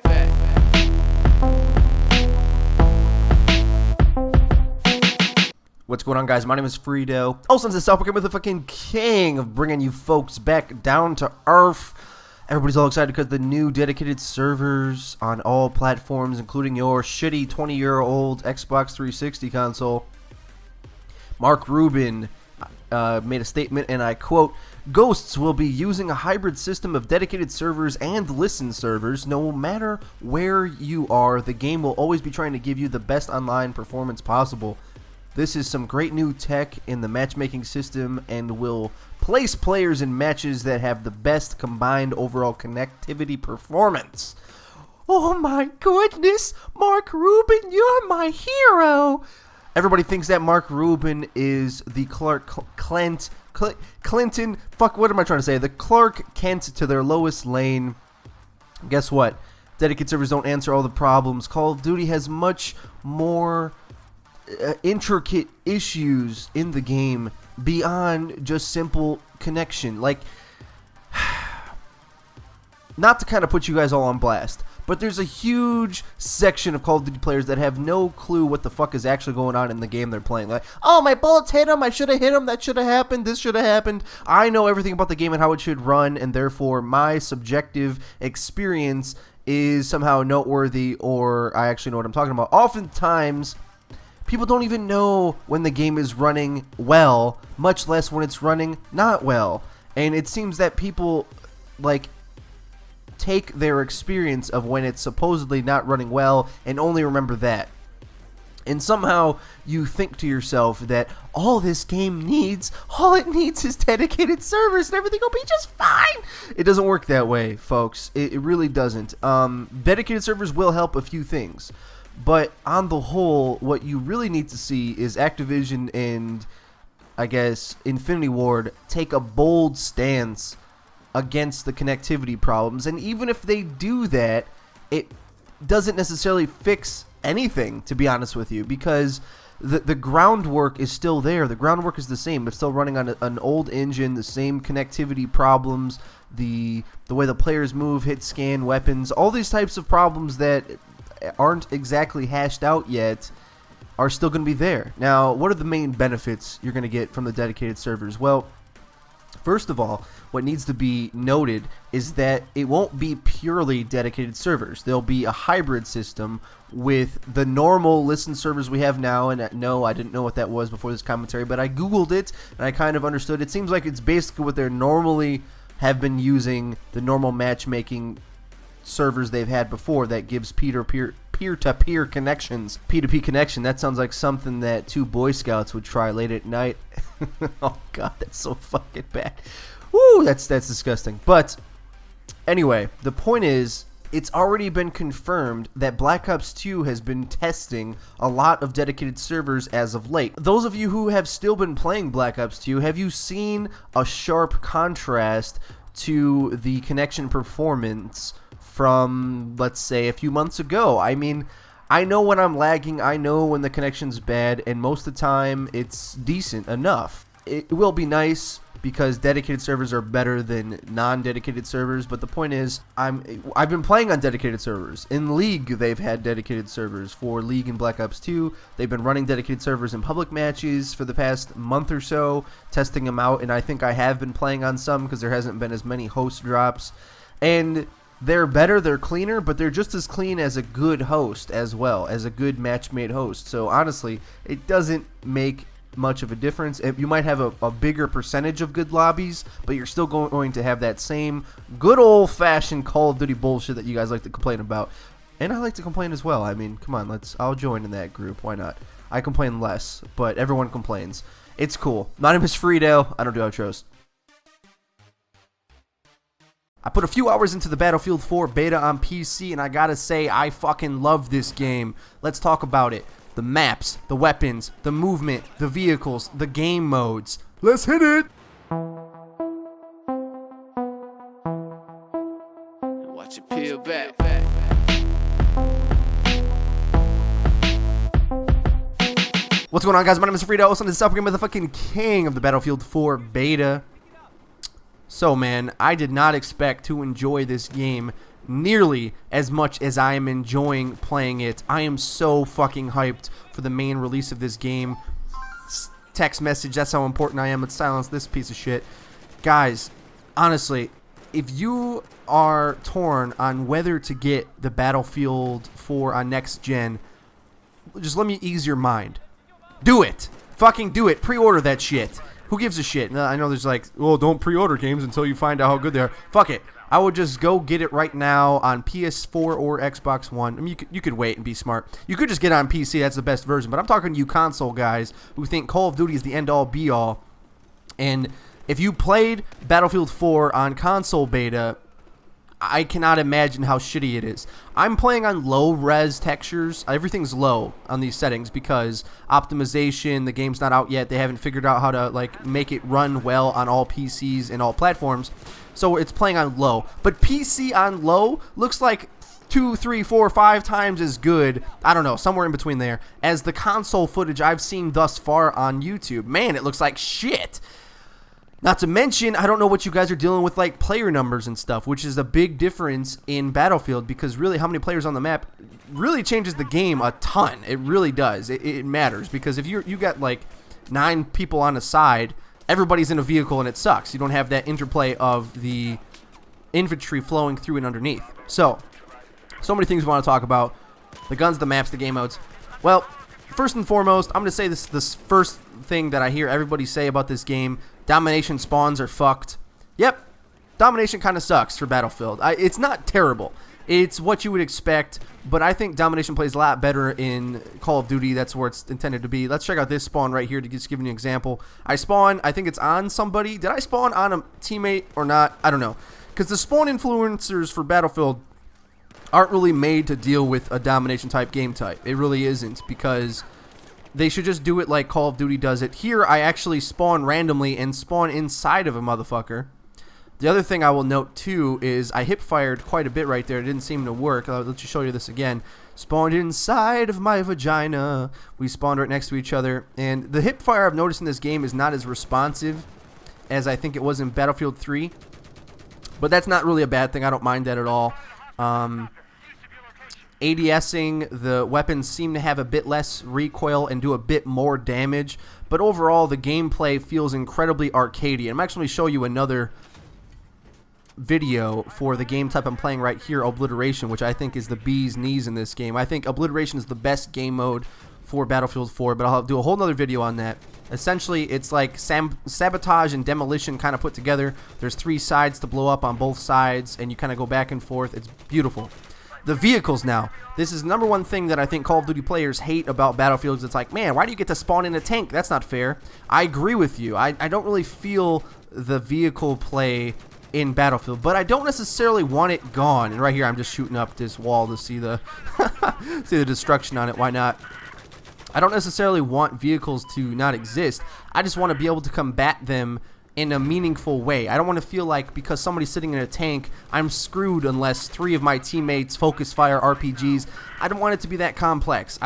What's going on, guys? My name is XFREEEDO. Also, this is Self-Proclaimed with the fucking king of bringing you folks back down to earth. Everybody's all excited because the new dedicated servers on all platforms, including your shitty 20-year-old Xbox 360 console. Mark Rubin made a statement, and I quote, "Ghosts will be using a hybrid system of dedicated servers and listen servers. No matter where you are, the game will always be trying to give you the best online performance possible. This is some great new tech in the matchmaking system and will place players in matches that have the best combined overall connectivity performance." Oh my goodness, Mark Rubin, you're my hero. Everybody thinks that Mark Rubin is the Clinton, fuck, what am I trying to say? The Clark Kent to their Lois Lane. Guess what? Dedicated servers don't answer all the problems. Call of Duty has much more intricate issues in the game beyond just simple connection. Like, not to kind of put you guys all on blast, but there's a huge section of Call of Duty players that have no clue what the fuck is actually going on in the game they're playing. Like, oh, my bullets hit him, I should have hit him, that should have happened, this should have happened. I know everything about the game and how it should run, and therefore my subjective experience is somehow noteworthy, or I actually know what I'm talking about. Oftentimes, people don't even know when the game is running well, much less when it's running not well. And it seems that people, like, take their experience of when it's supposedly not running well and only remember that. And somehow you think to yourself that all this game needs, all it needs is dedicated servers and everything will be just fine. It doesn't work that way, folks. It really doesn't. Dedicated servers will help a few things. But on the whole, what you really need to see is Activision and, I guess, Infinity Ward take a bold stance against the connectivity problems. And even if they do that, it doesn't necessarily fix anything, to be honest with you, because the groundwork is still there. The groundwork is the same. It's still running on an old engine, the same connectivity problems, the way the players move, hit, scan, weapons, all these types of problems that aren't exactly hashed out yet are still going to be there. Now, what are the main benefits you're going to get from the dedicated servers? Well, first of all, what needs to be noted is that it won't be purely dedicated servers. There'll be a hybrid system with the normal listen servers we have now. And no, I didn't know what that was before this commentary, but I Googled it and I kind of understood. It seems like it's basically what they're normally have been using, the normal matchmaking servers they've had before that gives peer-to-peer connections. P2P connection, that sounds like something that two Boy Scouts would try late at night. Oh god, that's so fucking bad. Woo, that's disgusting. But anyway, the point is, it's already been confirmed that Black Ops 2 has been testing a lot of dedicated servers as of late. Those of you who have still been playing Black Ops 2, have you seen a sharp contrast to the connection performance from, let's say, a few months ago? I mean, I know when I'm lagging, I know when the connection's bad, and most of the time it's decent enough. It will be nice because dedicated servers are better than non-dedicated servers, but the point is, I've been playing on dedicated servers. In League, they've had dedicated servers for League and Black Ops 2. They've been running dedicated servers in public matches for the past month or so, testing them out, and I think I have been playing on some because there hasn't been as many host drops. And they're better, they're cleaner, but they're just as clean as a good host as well, as a good match-made host. So honestly, it doesn't make much of a difference. You might have a bigger percentage of good lobbies, but you're still going to have that same good old-fashioned Call of Duty bullshit that you guys like to complain about. And I like to complain as well. I mean, come on, I'll join in that group. Why not? I complain less, but everyone complains. It's cool. My name is XFREEEDO. I don't do outros. I put a few hours into the Battlefield 4 beta on PC, and I gotta say, I fucking love this game. Let's talk about it. The maps, the weapons, the movement, the vehicles, the game modes. Let's hit it! watch it peel back. What's going on, guys? My name is xFREEEDO, also the Supreme motherfucking king of the Battlefield 4 beta. So, man, I did not expect to enjoy this game nearly as much as I am enjoying playing it. I am so fucking hyped for the main release of this game. Text message, that's how important I am. Let's silence this piece of shit. Guys, honestly, if you are torn on whether to get the Battlefield 4 on next gen, just let me ease your mind. Do it. Fucking do it. Pre-order that shit. Who gives a shit? I know there's like, well, don't pre-order games until you find out how good they are. Fuck it. I would just go get it right now on PS4 or Xbox One. I mean, you could wait and be smart. You could just get it on PC. That's the best version. But I'm talking to you console guys who think Call of Duty is the end-all, be-all. And if you played Battlefield 4 on console beta, I cannot imagine how shitty it is. I'm playing on low-res textures. Everything's low on these settings because optimization, the game's not out yet. They haven't figured out how to like make it run well on all PCs and all platforms. So it's playing on low. But PC on low looks like 2, 3, 4, 5 times as good, I don't know, somewhere in between there, as the console footage I've seen thus far on YouTube. Man, it looks like shit. Not to mention, I don't know what you guys are dealing with, like player numbers and stuff, which is a big difference in Battlefield because really how many players on the map really changes the game a ton. It really does. It matters because if you got like 9 people on a side, everybody's in a vehicle and it sucks. You don't have that interplay of the infantry flowing through and underneath. So many things we want to talk about. The guns, the maps, the game modes. Well, first and foremost, I'm going to say this first thing that I hear everybody say about this game. Domination spawns are fucked. Yep, domination kind of sucks for Battlefield. It's not terrible. It's what you would expect, but I think domination plays a lot better in Call of Duty. That's where it's intended to be. Let's check out this spawn right here to just give you an example. I spawn, I think it's on somebody. Did I spawn on a teammate or not? I don't know. Because the spawn influencers for Battlefield aren't really made to deal with a domination type game type. It really isn't, because they should just do it like Call of Duty does it. Here, I actually spawn randomly and spawn inside of a motherfucker. The other thing I will note, too, is I hip-fired quite a bit right there. It didn't seem to work. I'll let you show you this again. Spawned inside of my vagina. We spawned right next to each other. And the hip-fire I've noticed in this game is not as responsive as I think it was in Battlefield 3. But that's not really a bad thing. I don't mind that at all. ADSing, the weapons seem to have a bit less recoil and do a bit more damage, but overall the gameplay feels incredibly arcadey. I'm actually going to show you another video for the game type I'm playing right here, Obliteration, which I think is the bee's knees in this game. I think Obliteration is the best game mode for Battlefield 4, but I'll do a whole nother video on that. Essentially, it's like sabotage and demolition kind of put together. There's 3 sides to blow up on both sides, and you kind of go back and forth. It's beautiful. The vehicles now. This is the number one thing that I think Call of Duty players hate about Battlefield. It's like, man, why do you get to spawn in a tank? That's not fair. I agree with you. I don't really feel the vehicle play in Battlefield, but I don't necessarily want it gone. And right here, I'm just shooting up this wall to see the see the destruction on it. Why not? I don't necessarily want vehicles to not exist. I just want to be able to combat them in a meaningful way. I don't want to feel like because somebody's sitting in a tank, I'm screwed unless 3 of my teammates focus fire RPGs. I don't want it to be that complex.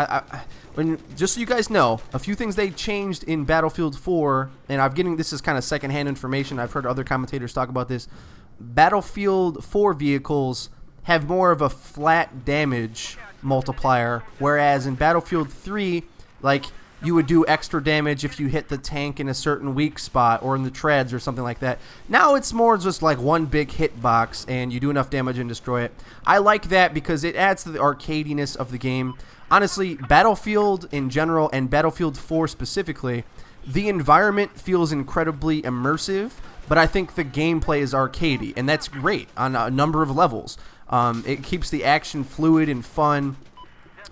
Just so you guys know, a few things they changed in Battlefield 4, and this is kind of secondhand information. I've heard other commentators talk about this. Battlefield 4 vehicles have more of a flat damage multiplier, whereas in Battlefield 3, like, you would do extra damage if you hit the tank in a certain weak spot or in the treads or something like that. Now it's more just like one big hitbox and you do enough damage and destroy it. I like that because it adds to the arcadiness of the game. Honestly, Battlefield in general and Battlefield 4 specifically, the environment feels incredibly immersive, but I think the gameplay is arcadey, and that's great on a number of levels. It keeps the action fluid and fun.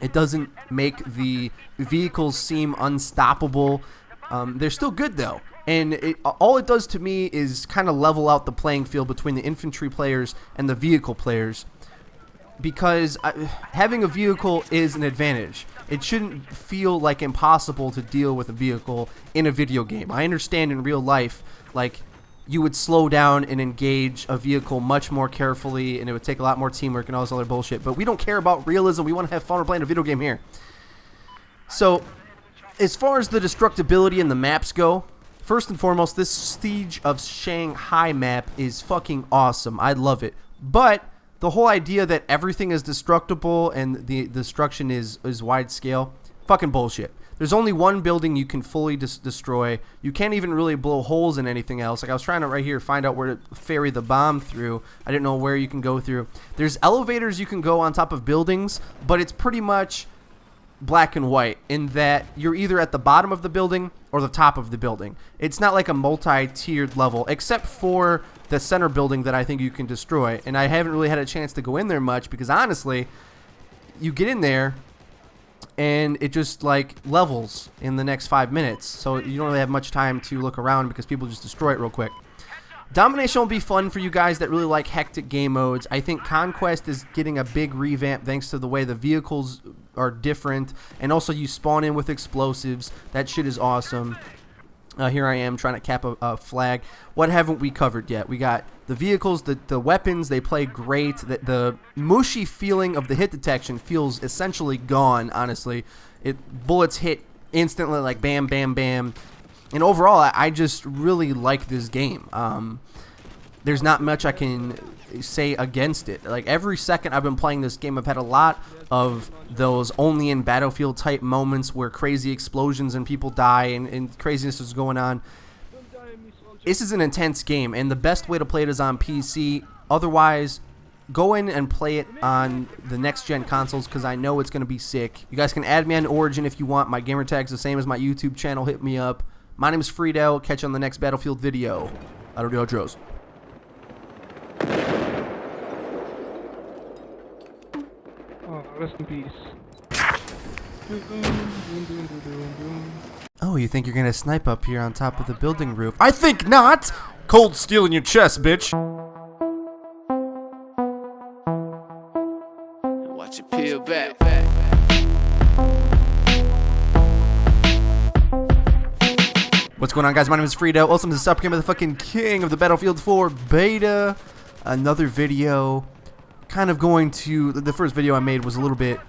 It doesn't make the vehicles seem unstoppable. They're still good, though. And all it does to me is kind of level out the playing field between the infantry players and the vehicle players. Because having a vehicle is an advantage. It shouldn't feel like impossible to deal with a vehicle in a video game. I understand in real life, like, you would slow down and engage a vehicle much more carefully, and it would take a lot more teamwork and all this other bullshit. But we don't care about realism. We want to have fun. We're playing a video game here. So, as far as the destructibility and the maps go, first and foremost, this Siege of Shanghai map is fucking awesome. I love it. But the whole idea that everything is destructible and the destruction is wide scale, fucking bullshit. There's only one building you can fully destroy. You can't even really blow holes in anything else. Like, I was trying to right here find out where to ferry the bomb through. I didn't know where you can go through. There's elevators you can go on top of buildings, but it's pretty much black and white in that you're either at the bottom of the building or the top of the building. It's not like a multi-tiered level, except for the center building that I think you can destroy. And I haven't really had a chance to go in there much because, honestly, you get in there and it just like levels in the next 5 minutes, so you don't really have much time to look around because people just destroy it real quick. Domination will be fun for you guys that really like hectic game modes. I think Conquest is getting a big revamp thanks to the way the vehicles are different, and also you spawn in with explosives. That shit is awesome. Here I am trying to cap a flag. What haven't we covered yet? We got the vehicles, the weapons, they play great. The mushy feeling of the hit detection feels essentially gone, honestly. Bullets hit instantly, like bam, bam, bam. And overall, I just really like this game. There's not much I can say against it. Like, every second I've been playing this game, I've had a lot of those only in Battlefield type moments where crazy explosions and people die and craziness is going on. This is an intense game, and the best way to play it is on PC. Otherwise, go in and play it on the next gen consoles because I know it's going to be sick. You guys can add me on Origin if you want. My gamer tag's the same as my YouTube channel. Hit me up. My name is XFREEEDO. Catch you on the next Battlefield video. I don't do outros. Rest in peace. Oh, you think you're gonna snipe up here on top of the building roof? I think not! Cold steel in your chest, bitch! Watch it peel back. What's going on, guys? My name is XFREEEDO. Welcome to the Sup Game of the fucking king of the Battlefield 4 beta. Another video. Kind of going to... The first video I made was a little bit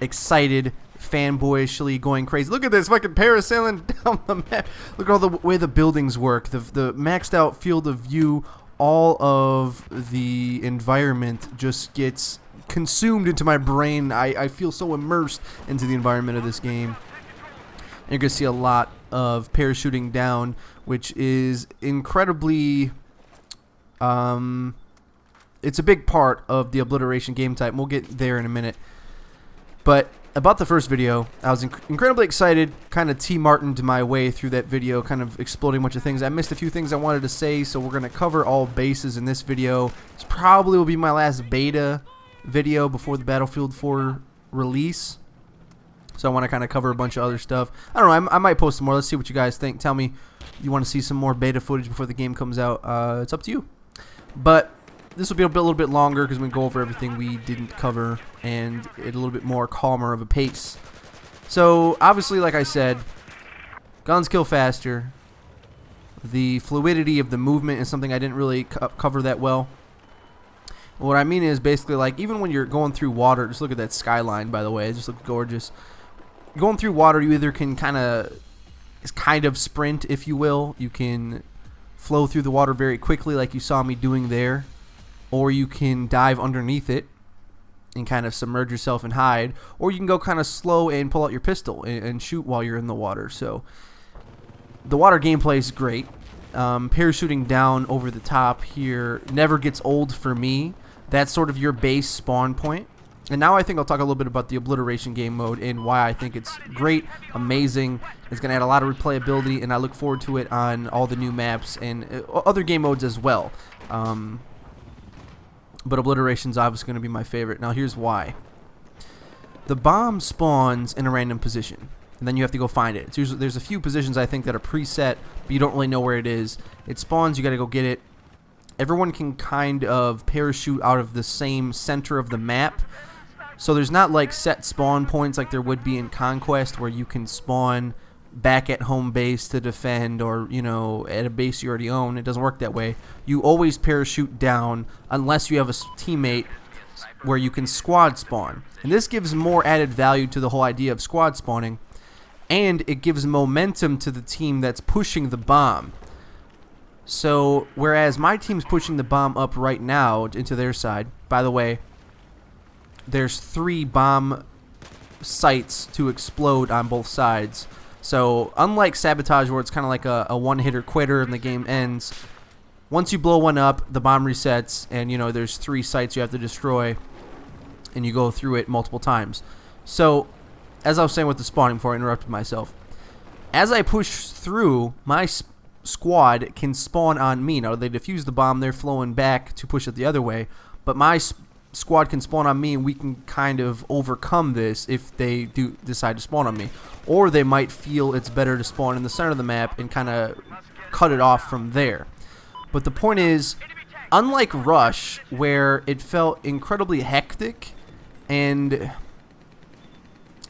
excited, fanboyishly going crazy. Look at this fucking parasailing down the map. Look at all the way the buildings work. The maxed out field of view. All of the environment just gets consumed into my brain. I feel so immersed into the environment of this game. And you're going to see a lot of parachuting down, which is incredibly... it's a big part of the obliteration game type. We'll get there in a minute. But about the first video, I was incredibly excited, kind of T-Martined my way through that video, kind of exploding a bunch of things. I missed a few things I wanted to say, so we're going to cover all bases in this video. This probably will be my last beta video before the Battlefield 4 release. So I want to kind of cover a bunch of other stuff. I don't know, I might post some more. Let's see what you guys think. Tell me you want to see some more beta footage before the game comes out. It's up to you. But this will be a little bit longer because we go over everything we didn't cover and a little bit more calmer of a pace. So obviously, like I said, guns kill faster. The fluidity of the movement is something I didn't really cover that well. What I mean is basically, like, even when you're going through water, just look at that skyline, by the way. It just looks gorgeous. Going through water, you either can kind of sprint, if you will. You can flow through the water very quickly like you saw me doing there. Or you can dive underneath it and kind of submerge yourself and hide. Or you can go kind of slow and pull out your pistol and shoot while you're in the water. So the water gameplay is great. Parachuting down over the top here never gets old for me. That's sort of your base spawn point. And now I think I'll talk a little bit about the obliteration game mode and why I think it's great, amazing. It's going to add a lot of replayability, and I look forward to it on all the new maps and other game modes as well. But obliteration's obviously going to be my favorite. Now here's why. The bomb spawns in a random position, and then you have to go find it. It's usually, there's a few positions I think that are preset, but you don't really know where it is. It spawns, you got to go get it. Everyone can kind of parachute out of the same center of the map. So there's not like set spawn points like there would be in Conquest where you can spawn back at home base to defend, or at a base you already own. It doesn't work that way. You always parachute down unless you have a teammate where you can squad spawn, and this gives more added value to the whole idea of squad spawning, and it gives momentum to the team that's pushing the bomb. So whereas my team's pushing the bomb up right now into their side, by the way, there's 3 bomb sites to explode on both sides. So unlike Sabotage, where it's kind of like a one-hitter quitter and the game ends, once you blow one up, the bomb resets, and there's 3 sites you have to destroy, and you go through it multiple times. So as I was saying with the spawning before I interrupted myself, as I push through, my squad can spawn on me. Now they defuse the bomb, they're flowing back to push it the other way, but my squad can spawn on me, and we can kind of overcome this if they do decide to spawn on me. Or they might feel it's better to spawn in the center of the map and kind of cut it off from there. But the point is, unlike Rush, where it felt incredibly hectic, and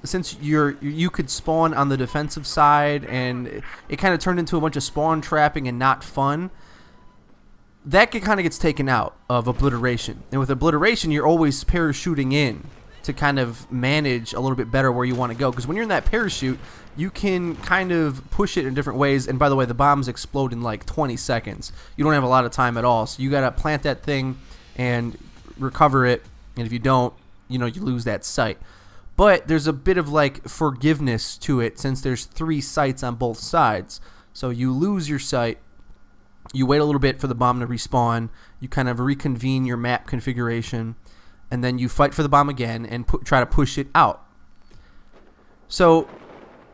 since you could spawn on the defensive side, and it kind of turned into a bunch of spawn trapping and not fun, that kind of gets taken out of Obliteration. And with Obliteration, you're always parachuting in to kind of manage a little bit better where you want to go. Because when you're in that parachute, you can kind of push it in different ways. And by the way, the bombs explode in like 20 seconds. You don't have a lot of time at all. So you got to plant that thing and recover it. And if you don't, you lose that site. But there's a bit of like forgiveness to it, since there's 3 sites on both sides. So you lose your site. You wait a little bit for the bomb to respawn. You kind of reconvene your map configuration, and then you fight for the bomb again and try to push it out. So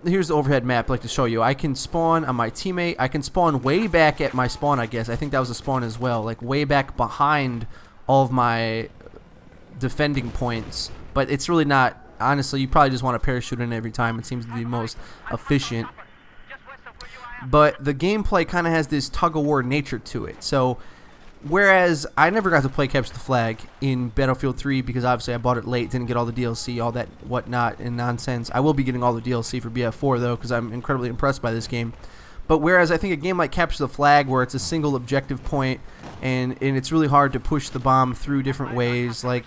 here's the overhead map I'd like to show you. I can spawn on my teammate. I can spawn way back at my spawn, I guess. I think that was a spawn as well, like way back behind all of my defending points. But it's really not. Honestly, you probably just want to parachute in every time. It seems to be most efficient. But the gameplay kind of has this tug-of-war nature to it. So, whereas I never got to play Capture the Flag in Battlefield 3 because obviously I bought it late, didn't get all the DLC, all that whatnot and nonsense. I will be getting all the DLC for BF4 though, because I'm incredibly impressed by this game. But whereas I think a game like Capture the Flag, where it's a single objective point, and it's really hard to push the bomb through different ways, like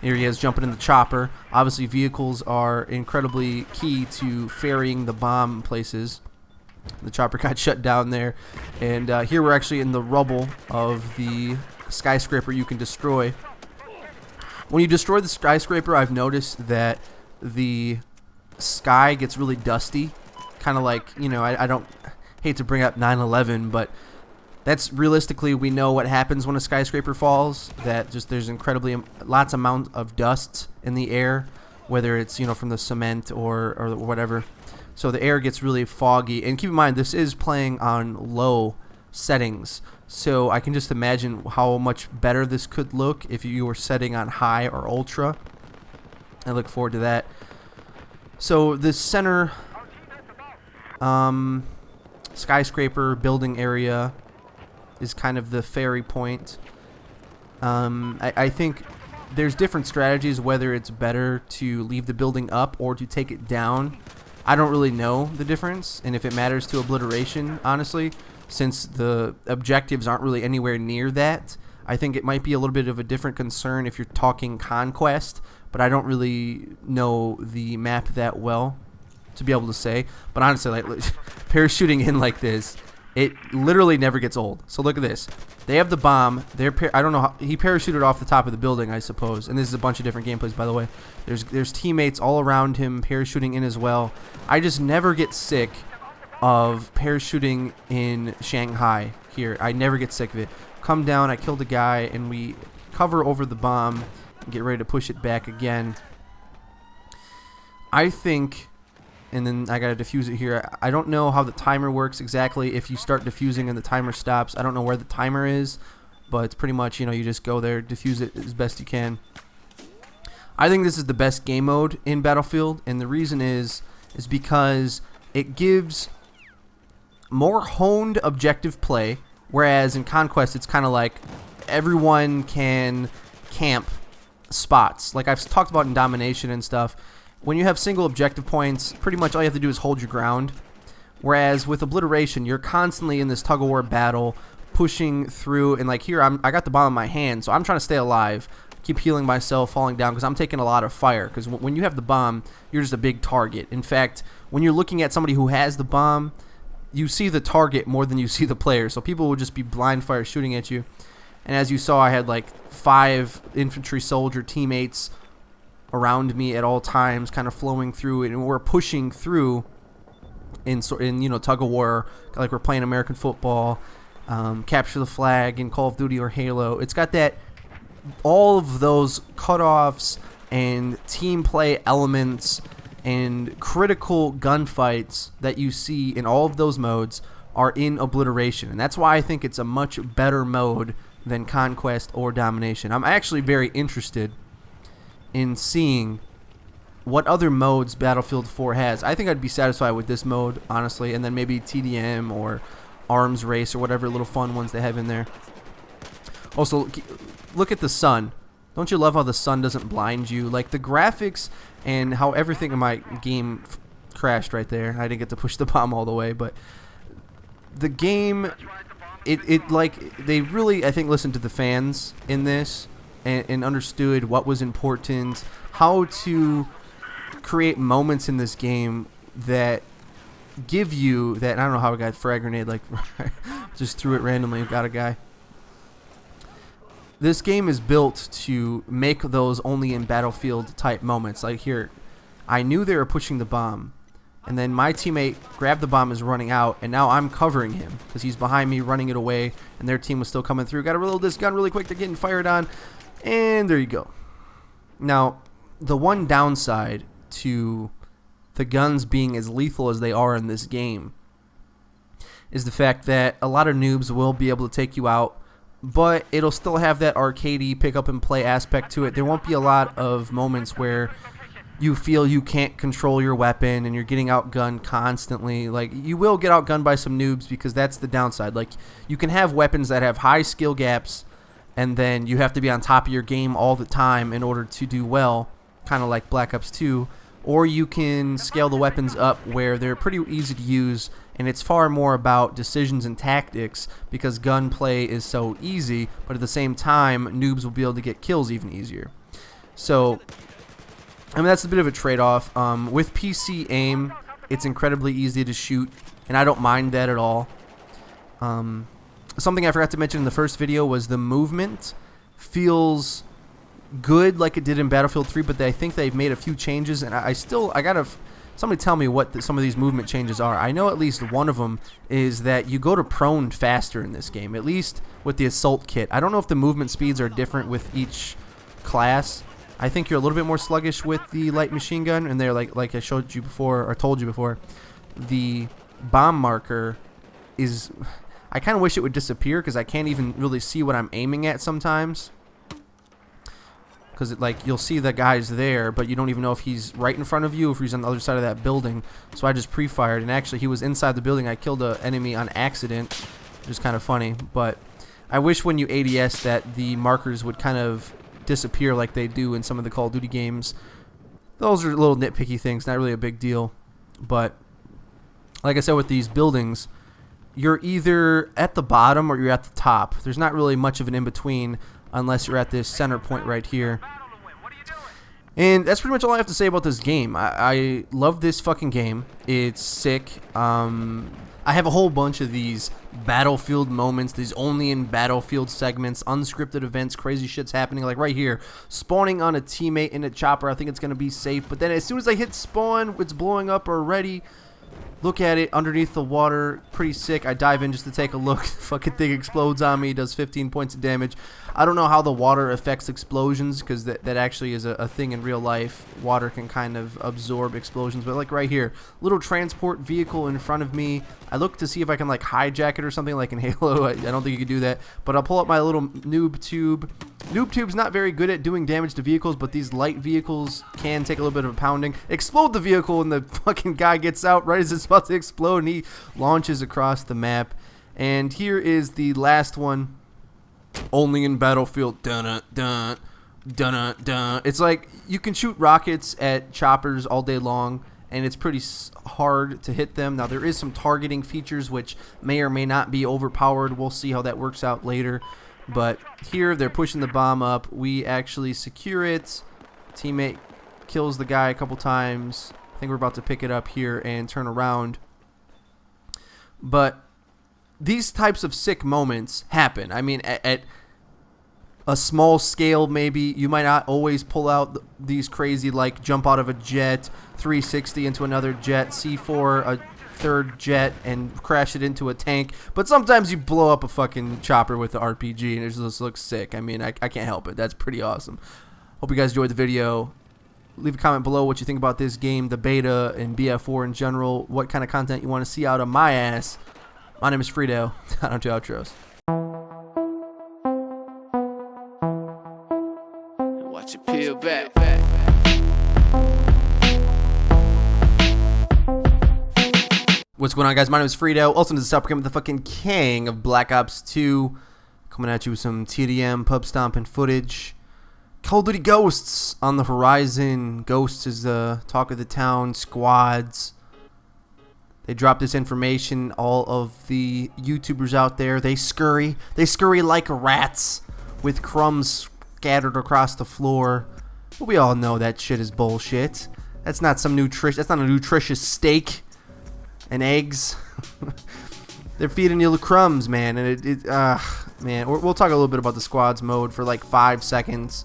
here he is jumping in the chopper. Obviously vehicles are incredibly key to ferrying the bomb places. The chopper got shut down there, and here we're actually in the rubble of the skyscraper you can destroy. When you destroy the skyscraper, I've noticed that the sky gets really dusty, kind of like, I don't hate to bring up 9/11, but that's realistically, we know what happens when a skyscraper falls, that just there's incredibly lots amount of dust in the air, whether it's from the cement or whatever. So the air gets really foggy, and keep in mind this is playing on low settings, so I can just imagine how much better this could look if you were setting on high or ultra. I look forward to that. So this center skyscraper building area is kind of the ferry point. I think there's different strategies, whether it's better to leave the building up or to take it down. I don't really know the difference, and if it matters to Obliteration, honestly, since the objectives aren't really anywhere near that. I think it might be a little bit of a different concern if you're talking Conquest, but I don't really know the map that well to be able to say. But honestly, like parachuting in like this, it literally never gets old. So look at this. They have the bomb. I don't know how he parachuted off the top of the building, I suppose. And this is a bunch of different gameplays, by the way. There's teammates all around him parachuting in as well. I just never get sick of parachuting in Shanghai here. I never get sick of it. Come down, I killed a guy, and we cover over the bomb and get ready to push it back again. I think, and then I gotta defuse it here. I don't know how the timer works exactly. If you start defusing and the timer stops, I don't know where the timer is, but it's pretty much, you just go there, defuse it as best you can. I think this is the best game mode in Battlefield, and the reason is because it gives more honed objective play, whereas in Conquest it's kind of like everyone can camp spots. Like I've talked about in Domination and stuff. When you have single objective points, pretty much all you have to do is hold your ground. Whereas with Obliteration, you're constantly in this tug-of-war battle, pushing through, and like here, I got the bomb in my hand, so I'm trying to stay alive, keep healing myself, falling down, because I'm taking a lot of fire, because when you have the bomb, you're just a big target. In fact, when you're looking at somebody who has the bomb, you see the target more than you see the player, so people will just be blind fire shooting at you. And as you saw, I had like 5 infantry soldier teammates around me at all times, kind of flowing through it, and we're pushing through in you know, tug of war, like we're playing American football, capture the flag in Call of Duty or Halo. It's got that, all of those cutoffs and team play elements and critical gunfights that you see in all of those modes are in Obliteration, and that's why I think it's a much better mode than Conquest or Domination. I'm actually very interested in seeing what other modes Battlefield 4 has. I think I'd be satisfied with this mode, honestly, and then maybe TDM or Arms Race or whatever little fun ones they have in there. Also, look at the sun. Don't you love how the sun doesn't blind you? Like, the graphics and how everything in my game crashed right there. I didn't get to push the bomb all the way, but the game, it like, they really, I think, listened to the fans in this and understood what was important, how to create moments in this game that give you that. I don't know how I got frag grenade, like just threw it randomly, got a guy. This game is built to make those only in Battlefield type moments. Like here, I knew they were pushing the bomb, and then my teammate grabbed the bomb, is running out, and now I'm covering him because he's behind me running it away, and their team was still coming through. Got to reload this gun really quick. They're getting fired on, and there you go. Now, the one downside to the guns being as lethal as they are in this game is the fact that a lot of noobs will be able to take you out, but it'll still have that arcadey pick up and play aspect to it. There won't be a lot of moments where you feel you can't control your weapon and you're getting outgunned constantly. Like, you will get outgunned by some noobs because that's the downside. Like, you can have weapons that have high skill gaps, and then you have to be on top of your game all the time in order to do well, kind of like Black Ops 2. Or you can scale the weapons up where they're pretty easy to use, and it's far more about decisions and tactics because gunplay is so easy, but at the same time, noobs will be able to get kills even easier. So, I mean, that's a bit of a trade-off. With PC aim, it's incredibly easy to shoot, and I don't mind that at all. Something I forgot to mention in the first video was the movement feels good like it did in Battlefield 3, but I think they've made a few changes, and I gotta, somebody tell me what some of these movement changes are. I know at least one of them is that you go to prone faster in this game, at least with the assault kit. I don't know if the movement speeds are different with each class. I think you're a little bit more sluggish with the light machine gun, and they're like I showed you before, or told you before, the bomb marker is, I kind of wish it would disappear because I can't even really see what I'm aiming at sometimes. Because like, you'll see the guy's there, but you don't even know if he's right in front of you, if he's on the other side of that building. So I just pre-fired, and actually he was inside the building. I killed an enemy on accident, which is kind of funny. But I wish when you ADS that the markers would kind of disappear like they do in some of the Call of Duty games. Those are little nitpicky things, not really a big deal. But like I said, with these buildings, you're either at the bottom or you're at the top. There's not really much of an in-between unless you're at this center point right here. And that's pretty much all I have to say about this game. I love this fucking game. It's sick. I have a whole bunch of these Battlefield moments, these only in Battlefield segments, unscripted events, crazy shit's happening, like right here. Spawning on a teammate in a chopper, I think it's going to be safe, but then as soon as I hit spawn, it's blowing up already. Look at it underneath the water, pretty sick. I dive in just to take a look. The fucking thing explodes on me, does 15 points of damage. I don't know how the water affects explosions, because that actually is a thing in real life. Water can kind of absorb explosions, but like right here, little transport vehicle in front of me. I look to see if I can like hijack it or something like in Halo. I don't think you can do that, but I'll pull up my little noob tube. Noob tube's not very good at doing damage to vehicles, but these light vehicles can take a little bit of a pounding. Explode the vehicle, and the fucking guy gets out right as it's about to explode, and he launches across the map. And here is the last one. Only in Battlefield. Dun dun dun dun. It's like you can shoot rockets at choppers all day long, and it's pretty hard to hit them. Now there is some targeting features which may or may not be overpowered. We'll see how that works out later. But here they're pushing the bomb up. We actually secure it. Teammate kills the guy a couple times. I think we're about to pick it up here and turn around. But these types of sick moments happen. I mean, at a small scale, maybe you might not always pull out these crazy, like, jump out of a jet, 360 into another jet, C4 a third jet, and crash it into a tank. But sometimes you blow up a fucking chopper with the RPG, and it just looks sick. I mean, I can't help it. That's pretty awesome. Hope you guys enjoyed the video. Leave a comment below what you think about this game, the beta, and BF4 in general. What kind of content you want to see out of my ass. My name is XFREEEDO. On to outros. Watch it peel back. What's going on, guys? My name is XFREEEDO. Also, to the Stop Game, the fucking king of Black Ops 2. Coming at you with some TDM, pub stomping footage. Call of Duty Ghosts on the horizon. Ghosts is the talk of the town. Squads. They drop this information. All of the YouTubers out there, they scurry. They scurry like rats with crumbs scattered across the floor. But we all know that shit is bullshit. That's not some That's not a nutritious steak and eggs. They're feeding you the crumbs, man. And man, we'll talk a little bit about the squads mode for like 5 seconds.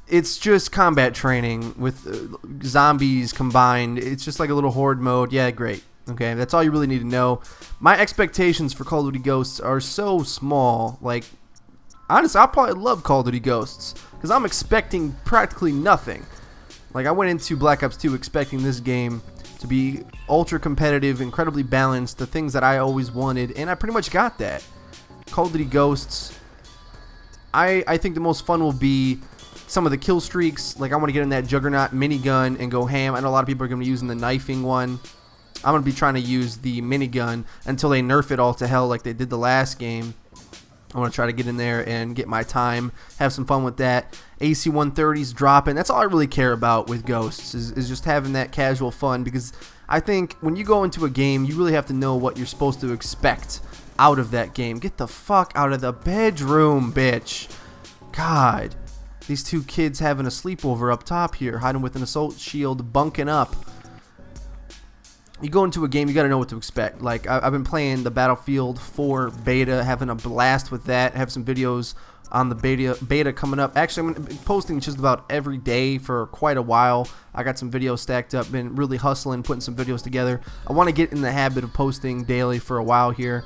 It's just combat training with zombies combined. It's just like a little horde mode. Yeah, great. Okay, that's all you really need to know. My expectations for Call of Duty Ghosts are so small. Like, honestly, I'll probably love Call of Duty Ghosts because I'm expecting practically nothing. Like, I went into Black Ops 2 expecting this game to be ultra competitive, incredibly balanced, the things that I always wanted, and I pretty much got that. Call of Duty Ghosts, I think the most fun will be some of the kill streaks. Like, I want to get in that Juggernaut minigun and go ham. I know a lot of people are going to be using the knifing one. I'm going to be trying to use the minigun until they nerf it all to hell like they did the last game. I want to try to get in there and get my time, have some fun with that. AC-130s dropping. That's all I really care about with Ghosts is just having that casual fun, because I think when you go into a game, you really have to know what you're supposed to expect out of that game. Get the fuck out of the bedroom, bitch. God. These two kids having a sleepover up top here, hiding with an assault shield, bunking up. You go into a game, you got to know what to expect. Like, I've been playing the Battlefield 4 beta, having a blast with that. I have some videos on the beta coming up. Actually, I'm going to be posting just about every day for quite a while. I got some videos stacked up, been really hustling, putting some videos together. I want to get in the habit of posting daily for a while here.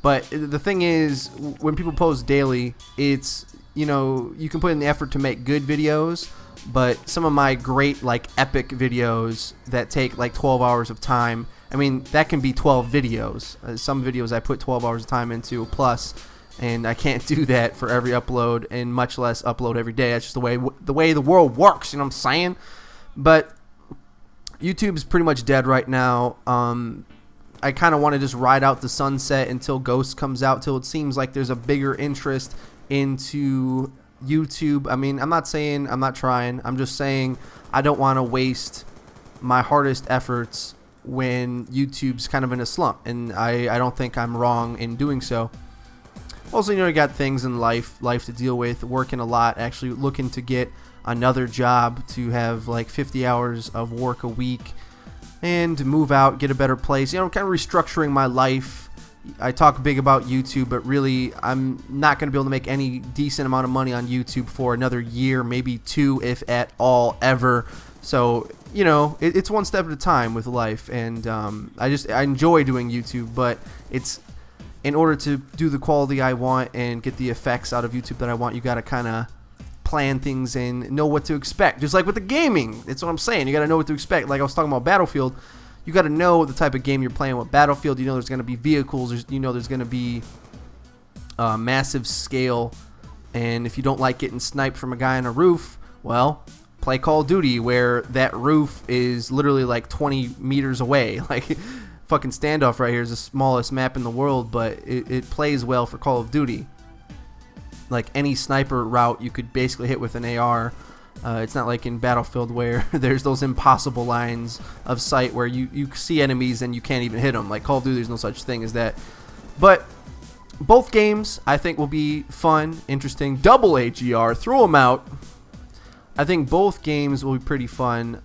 But the thing is, when people post daily, it's, you know, you can put in the effort to make good videos, but some of my great, like, epic videos that take like 12 hours of time, I mean, that can be 12 videos. Some videos I put 12 hours of time into plus, and I can't do that for every upload, and much less upload every day. That's just the way the world works, you know what I'm saying? But YouTube's pretty much dead right now. I kind of want to just ride out the sunset until Ghost comes out, till it seems like there's a bigger interest into YouTube. I mean, I'm not saying I'm not trying. I'm just saying I don't want to waste my hardest efforts when YouTube's kind of in a slump, and I don't think I'm wrong in doing so. Also, you know, you got things in life to deal with, working a lot, actually looking to get another job to have like 50 hours of work a week and move out, get a better place. You know, kind of restructuring my life. I talk big about YouTube, but really I'm not going to be able to make any decent amount of money on YouTube for another year, maybe 2, if at all, ever. So, you know, it's one step at a time with life, and I enjoy doing YouTube, but it's, in order to do the quality I want and get the effects out of YouTube that I want, you got to kind of plan things and know what to expect. Just like with the gaming, that's what I'm saying. You got to know what to expect. Like I was talking about Battlefield, you got to know the type of game you're playing with. Battlefield, you know there's going to be vehicles, you know there's going to be massive scale, and if you don't like getting sniped from a guy on a roof, well, play Call of Duty, where that roof is literally like 20 meters away. Like, fucking standoff right here is the smallest map in the world, but it plays well for Call of Duty. Like, any sniper route you could basically hit with an AR, It's not like in Battlefield where there's those impossible lines of sight where you see enemies and you can't even hit them. Like Call of Duty, there's no such thing as that. But both games, I think, will be fun, interesting. Double HER, throw them out. I think both games will be pretty fun.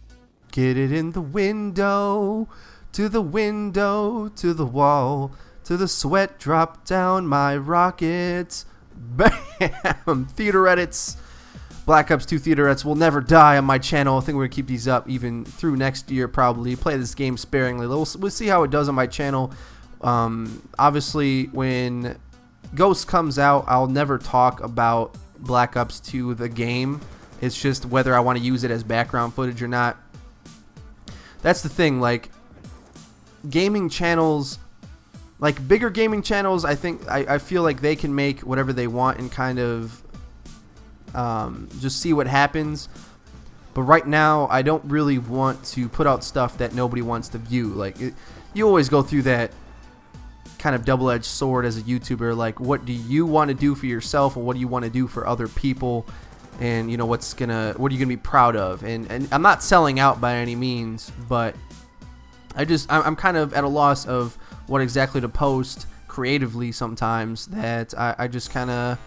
Get it in the window, to the window, to the wall, to the sweat drop down my rockets. Bam! Theater edits. Black Ops 2 theater edits will never die on my channel. I think we're going to keep these up even through next year probably. Play this game sparingly. We'll see how it does on my channel. Obviously, when Ghost comes out, I'll never talk about Black Ops 2, the game. It's just whether I want to use it as background footage or not. That's the thing, like, gaming channels, like bigger gaming channels, I feel like they can make whatever they want and kind of just see what happens. But right now, I don't really want to put out stuff that nobody wants to view. Like, you always go through that kind of double-edged sword as a YouTuber. Like, what do you want to do for yourself, and what do you want to do for other people? And, you know, what are you gonna be proud of? And I'm not selling out by any means, but I'm kind of at a loss of what exactly to post creatively sometimes. That I just kind of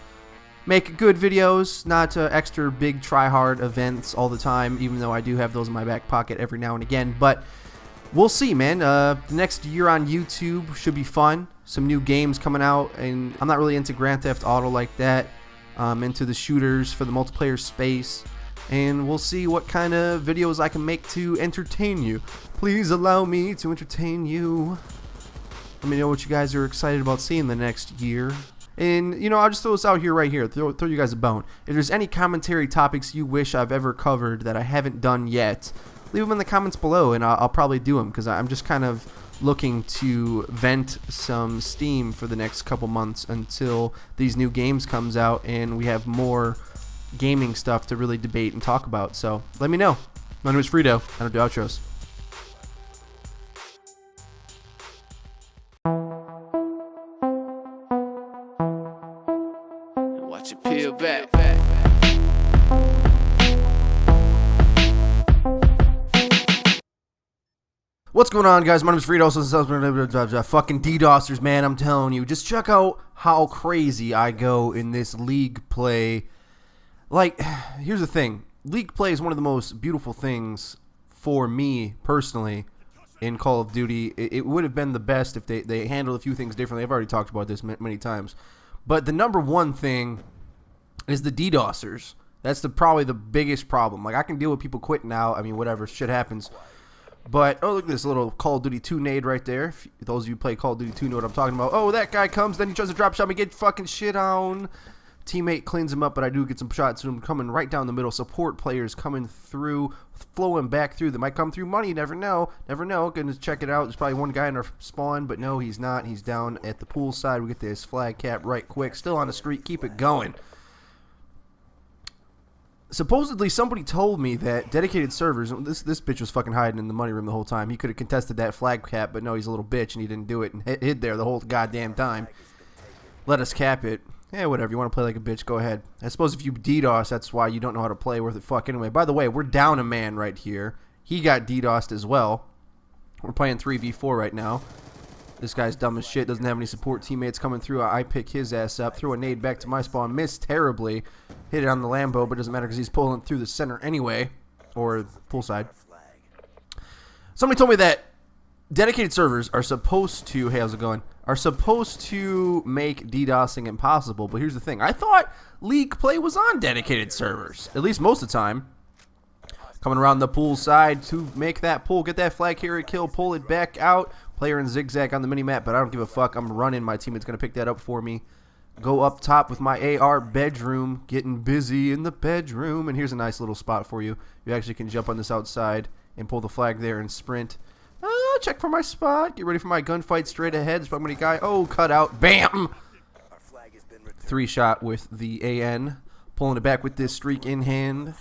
make good videos, not extra big try-hard events all the time, even though I do have those in my back pocket every now and again. But we'll see, man. The next year on YouTube should be fun. Some new games coming out, and I'm not really into Grand Theft Auto like that. Into the shooters for the multiplayer space, and we'll see what kind of videos I can make to entertain you. Please allow me to entertain you. Let me know what you guys are excited about seeing the next year. And, you know, I'll just throw this out here right here. Throw you guys a bone. If there's any commentary topics you wish I've ever covered that I haven't done yet, leave them in the comments below, and I'll probably do them, because I'm just kind of looking to vent some steam for the next couple months until these new games comes out and we have more gaming stuff to really debate and talk about. So let me know. My name is Freedo. I don't do outros. Watch it peel back. What's going on, guys? My name is Freedo. Fucking DDOSers, man. I'm telling you. Just check out how crazy I go in this league play. Like, here's the thing. League play is one of the most beautiful things for me, personally, in Call of Duty. It would have been the best if they handled a few things differently. I've already talked about this many times. But the number one thing is the DDOSers. That's probably the biggest problem. Like, I can deal with people quitting out. I mean, whatever. Shit happens. But, oh, look at this little Call of Duty 2 nade right there. If those of you who play Call of Duty 2 know what I'm talking about. Oh, that guy comes, then he tries to drop shot me, get fucking shit on. Teammate cleans him up, but I do get some shots to him coming right down the middle. Support players coming through, flowing back through. They might come through money, you never know. Never know. Gonna check it out. There's probably one guy in our spawn, but no, he's not. He's down at the pool side. We get this flag cap right quick. Still on the street. Keep it going. Supposedly, somebody told me that dedicated servers, this bitch was fucking hiding in the money room the whole time. He could have contested that flag cap, but no, he's a little bitch, and he didn't do it, and hid there the whole goddamn time. Let us cap it. Yeah, whatever. You want to play like a bitch, go ahead. I suppose if you DDoS, that's why you don't know how to play worth the fuck anyway. By the way, we're down a man right here. He got DDoSed as well. We're playing 3v4 right now. This guy's dumb as shit, doesn't have any support teammates coming through. I pick his ass up, throw a nade back to my spawn, miss terribly, hit it on the Lambo, but it doesn't matter because he's pulling through the center anyway, or poolside. Somebody told me that dedicated servers are supposed to, hey, how's it going, are supposed to make DDoSing impossible, but here's the thing. I thought League play was on dedicated servers, at least most of the time. Coming around the pool side to make that pull, get that flag carrier kill, pull it back out. Player in zigzag on the mini-map, but I don't give a fuck. I'm running. My teammate's going to pick that up for me. Go up top with my AR bedroom. Getting busy in the bedroom. And here's a nice little spot for you. You actually can jump on this outside and pull the flag there and sprint. Check for my spot. Get ready for my gunfight straight ahead. There's probably a guy. Oh, cut out. Bam! 3-shot with the AN. Pulling it back with this streak in hand.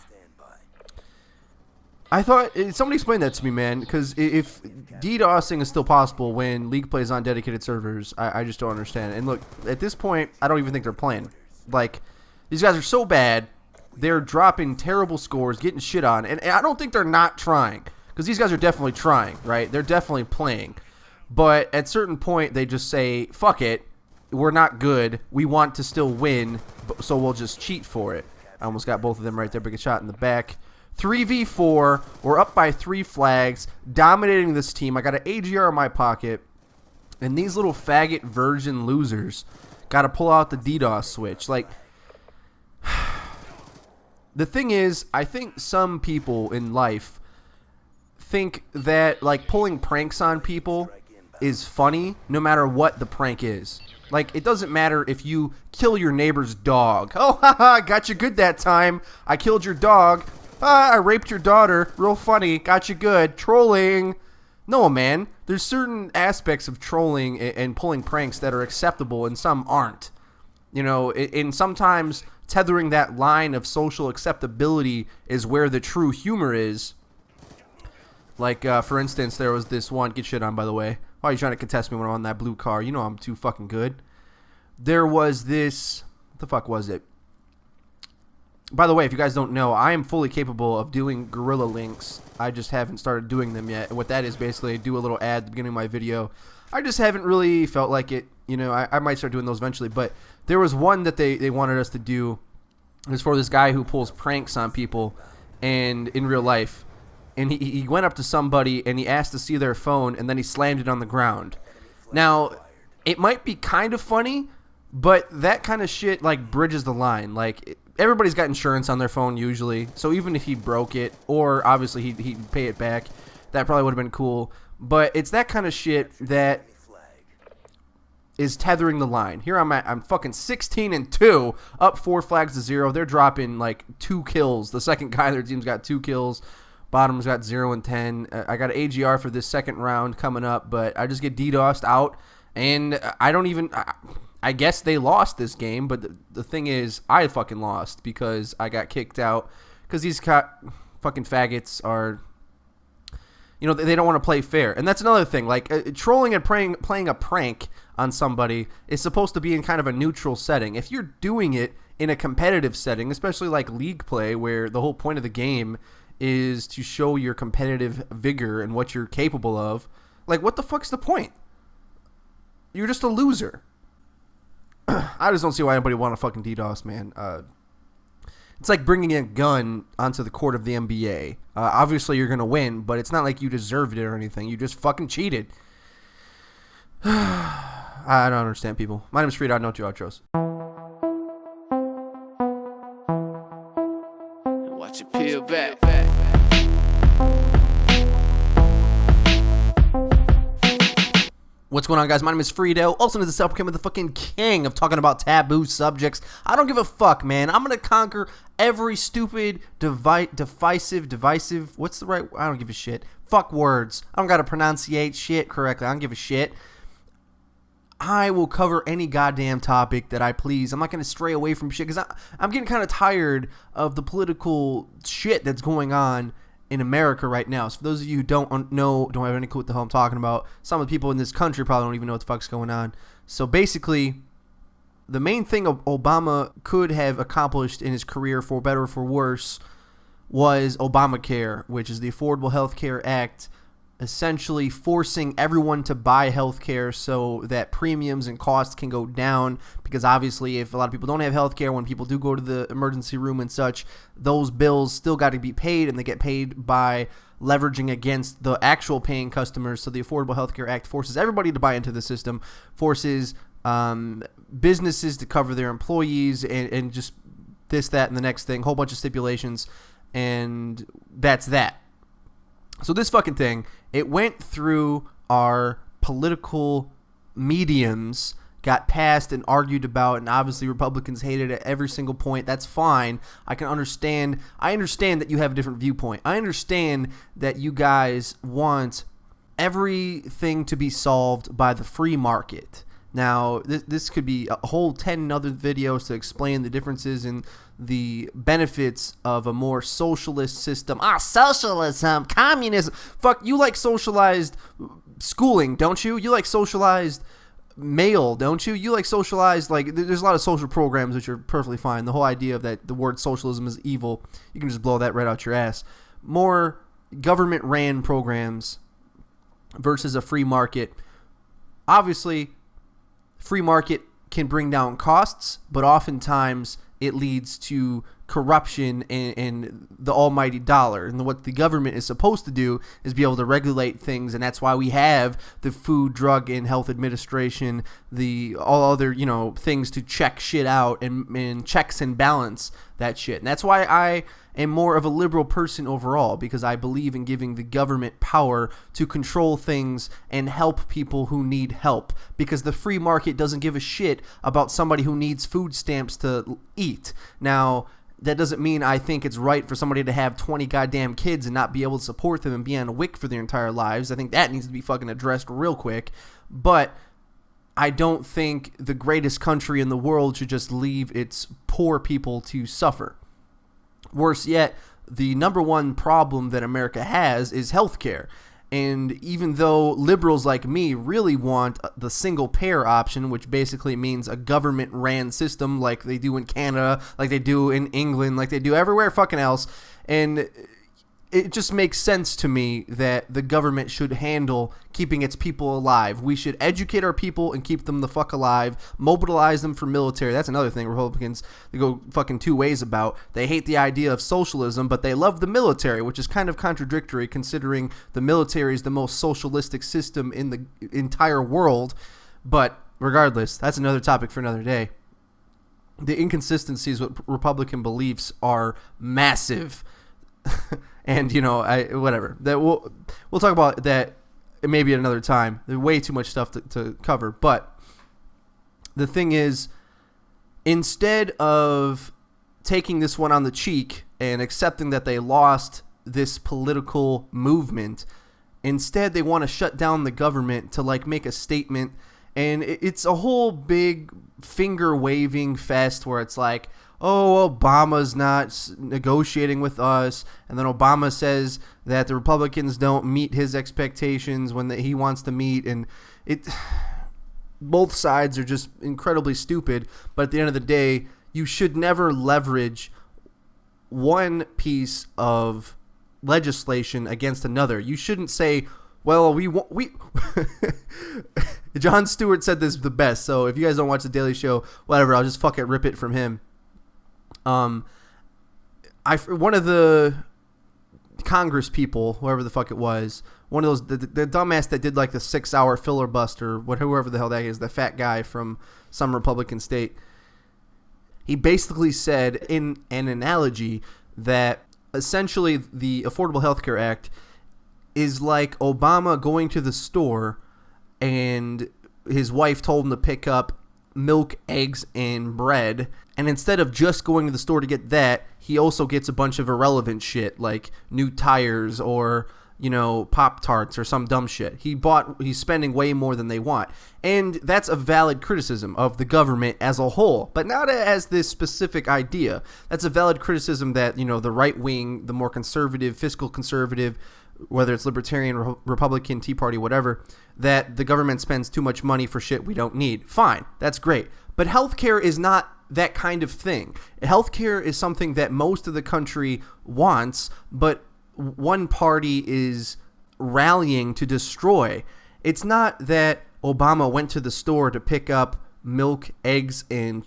I thought, somebody explained that to me, man, because if DDoSing is still possible when League plays on dedicated servers, I just don't understand it. And look, at this point, I don't even think they're playing. Like, these guys are so bad, they're dropping terrible scores, getting shit on, and I don't think they're not trying, because these guys are definitely trying, right? They're definitely playing. But at a certain point, they just say, fuck it, we're not good, we want to still win, so we'll just cheat for it. I almost got both of them right there, but get shot in the back. 3v4, we're up by 3 flags, dominating this team. I got an AGR in my pocket, and these little faggot virgin losers got to pull out the DDoS switch. Like, the thing is, I think some people in life think that, like, pulling pranks on people is funny no matter what the prank is. Like, it doesn't matter if you kill your neighbor's dog. Oh, haha, got you good that time. I killed your dog. I raped your daughter. Real funny. Got you good. Trolling. No, man. There's certain aspects of trolling and pulling pranks that are acceptable and some aren't. You know, and sometimes tethering that line of social acceptability is where the true humor is. Like, for instance, there was this one. Get shit on, by the way. Why are you trying to contest me when I'm on that blue car? You know I'm too fucking good. There was this... What the fuck was it? By the way, if you guys don't know, I am fully capable of doing gorilla links. I just haven't started doing them yet. What that is, basically, I do a little ad at the beginning of my video. I just haven't really felt like it. You know, I might start doing those eventually. But there was one that they wanted us to do. It was for this guy who pulls pranks on people and in real life. And he went up to somebody and he asked to see their phone, and then he slammed it on the ground. Now, it might be kind of funny, but that kind of shit, like, bridges the line. Like, everybody's got insurance on their phone usually, so even if he broke it, or obviously he'd pay it back, that probably would have been cool. But it's that kind of shit that is tethering the line. Here I'm fucking 16-2, up 4 flags to 0. They're dropping like 2 kills. The second guy on their team's got 2 kills. Bottom's got 0 and 10. I got an AGR for this second round coming up, but I just get DDoSed out, and I don't even... I guess they lost this game, but the thing is, I fucking lost because I got kicked out because these fucking faggots are... You know, they don't want to play fair. And that's another thing. Like, trolling and playing a prank on somebody is supposed to be in kind of a neutral setting. If you're doing it in a competitive setting, especially like league play, where the whole point of the game is to show your competitive vigor and what you're capable of, like, what the fuck's the point? You're just a loser. I just don't see why anybody want to fucking DDoS, man. It's like bringing a gun onto the court of the NBA. Obviously, you're going to win, but it's not like you deserved it or anything. You just fucking cheated. I don't understand people. My name is XFREEEDO. I know two outros. Watch it peel back. What's going on, guys? My name is XFREEEDO, also known as the self-proclaimed the fucking king of talking about taboo subjects. I don't give a fuck, man. I'm gonna conquer every stupid, divisive, what's the right, I don't give a shit. Fuck words. I don't gotta pronunciate shit correctly. I don't give a shit. I will cover any goddamn topic that I please. I'm not gonna stray away from shit, because I'm getting kind of tired of the political shit that's going on in America right now. So for those of you who don't have any clue what the hell I'm talking about, some of the people in this country probably don't even know what the fuck's going on. So basically, the main thing Obama could have accomplished in his career, for better or for worse, was Obamacare, which is the Affordable Health Care Act, essentially forcing everyone to buy health care so that premiums and costs can go down, because obviously if a lot of people don't have health care, when people do go to the emergency room and such, those bills still got to be paid, and they get paid by leveraging against the actual paying customers. So the Affordable Health Care Act forces everybody to buy into the system, forces businesses to cover their employees, and just this, that, and the next thing, whole bunch of stipulations, and that's that. So this fucking thing, it went through our political mediums, got passed and argued about, and obviously Republicans hated it at every single point. That's fine. I can understand. I understand that you have a different viewpoint. I understand that you guys want everything to be solved by the free market. Now, this could be a whole 10 other videos to explain the differences in the benefits of a more socialist system. Socialism, communism. Fuck, you like socialized schooling, don't you? You like socialized male, don't you? You like socialize, like there's a lot of social programs which are perfectly fine. The whole idea of that the word socialism is evil, you can just blow that right out your ass. More government ran programs versus a free market. Obviously, free market can bring down costs, but oftentimes it leads to corruption and the almighty dollar. And what the government is supposed to do is be able to regulate things, and that's why we have the Food, Drug, and Health Administration, the all other things to check shit out and checks and balance that shit. And that's why I am more of a liberal person overall, because I believe in giving the government power to control things and help people who need help, because the free market doesn't give a shit about somebody who needs food stamps to eat. Now, that doesn't mean I think it's right for somebody to have 20 goddamn kids and not be able to support them and be on a WIC for their entire lives. I think that needs to be fucking addressed real quick. But I don't think the greatest country in the world should just leave its poor people to suffer. Worse yet, the number one problem that America has is healthcare. And even though liberals like me really want the single payer option, which basically means a government ran system like they do in Canada, like they do in England, like they do everywhere fucking else, and it just makes sense to me that the government should handle keeping its people alive. We should educate our people and keep them the fuck alive, mobilize them for military. That's another thing Republicans, they go fucking two ways about. They hate the idea of socialism, but they love the military, which is kind of contradictory considering the military is the most socialistic system in the entire world. But regardless, that's another topic for another day. The inconsistencies with Republican beliefs are massive. And whatever. That we'll talk about that maybe at another time. There's way too much stuff to cover. But the thing is, instead of taking this one on the cheek and accepting that they lost this political movement, instead they want to shut down the government to make a statement. And it's a whole big finger waving fest where it's like, oh, Obama's not negotiating with us, and then Obama says that the Republicans don't meet his expectations when he wants to meet, and both sides are just incredibly stupid. But at the end of the day, you should never leverage one piece of legislation against another. You shouldn't say, well, we Jon Stewart said this the best, so if you guys don't watch The Daily Show, whatever, I'll just rip it from him. One of the Congress people, whoever the fuck it was, one of those, the dumbass that did the 6-hour filibuster, whoever the hell that is, the fat guy from some Republican state, he basically said in an analogy that essentially the Affordable Health Care Act is like Obama going to the store and his wife told him to pick up milk, eggs, and bread, and instead of just going to the store to get that, he also gets a bunch of irrelevant shit like new tires or Pop-Tarts or some dumb shit. He's spending way more than they want, and that's a valid criticism of the government as a whole, but not as this specific idea. That's a valid criticism that the right wing, the more conservative, fiscal conservative, whether it's Libertarian, Republican, Tea Party, whatever, that the government spends too much money for shit we don't need. Fine, that's great. But healthcare is not that kind of thing. Healthcare is something that most of the country wants, but one party is rallying to destroy. It's not that Obama went to the store to pick up milk, eggs, and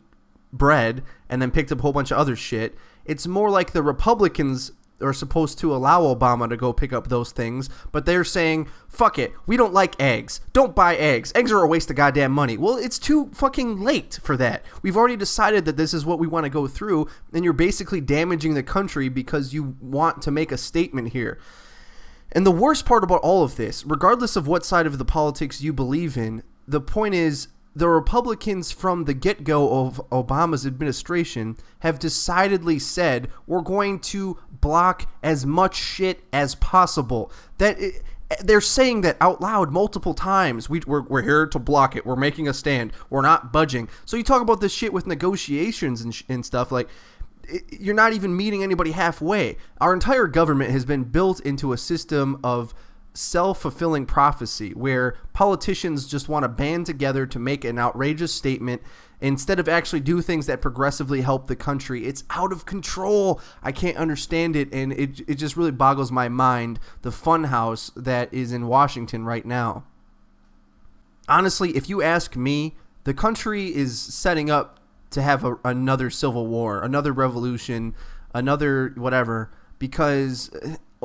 bread, and then picked up a whole bunch of other shit. It's more like the Republicans are supposed to allow Obama to go pick up those things, but they're saying, fuck it, we don't like eggs. Don't buy eggs. Eggs are a waste of goddamn money. Well, it's too fucking late for that. We've already decided that this is what we want to go through, and you're basically damaging the country because you want to make a statement here. And the worst part about all of this, regardless of what side of the politics you believe in, the point is, the Republicans from the get-go of Obama's administration have decidedly said we're going to block as much shit as possible. They're saying that out loud multiple times. We're here to block it. We're making a stand. We're not budging. So you talk about this shit with negotiations and stuff you're not even meeting anybody halfway. Our entire government has been built into a system of self-fulfilling prophecy where politicians just want to band together to make an outrageous statement instead of actually do things that progressively help the country. It's out of control. I can't understand it, and it just really boggles my mind, the funhouse that is in Washington right now. Honestly, if you ask me, the country is setting up to have another civil war, another revolution, another whatever, because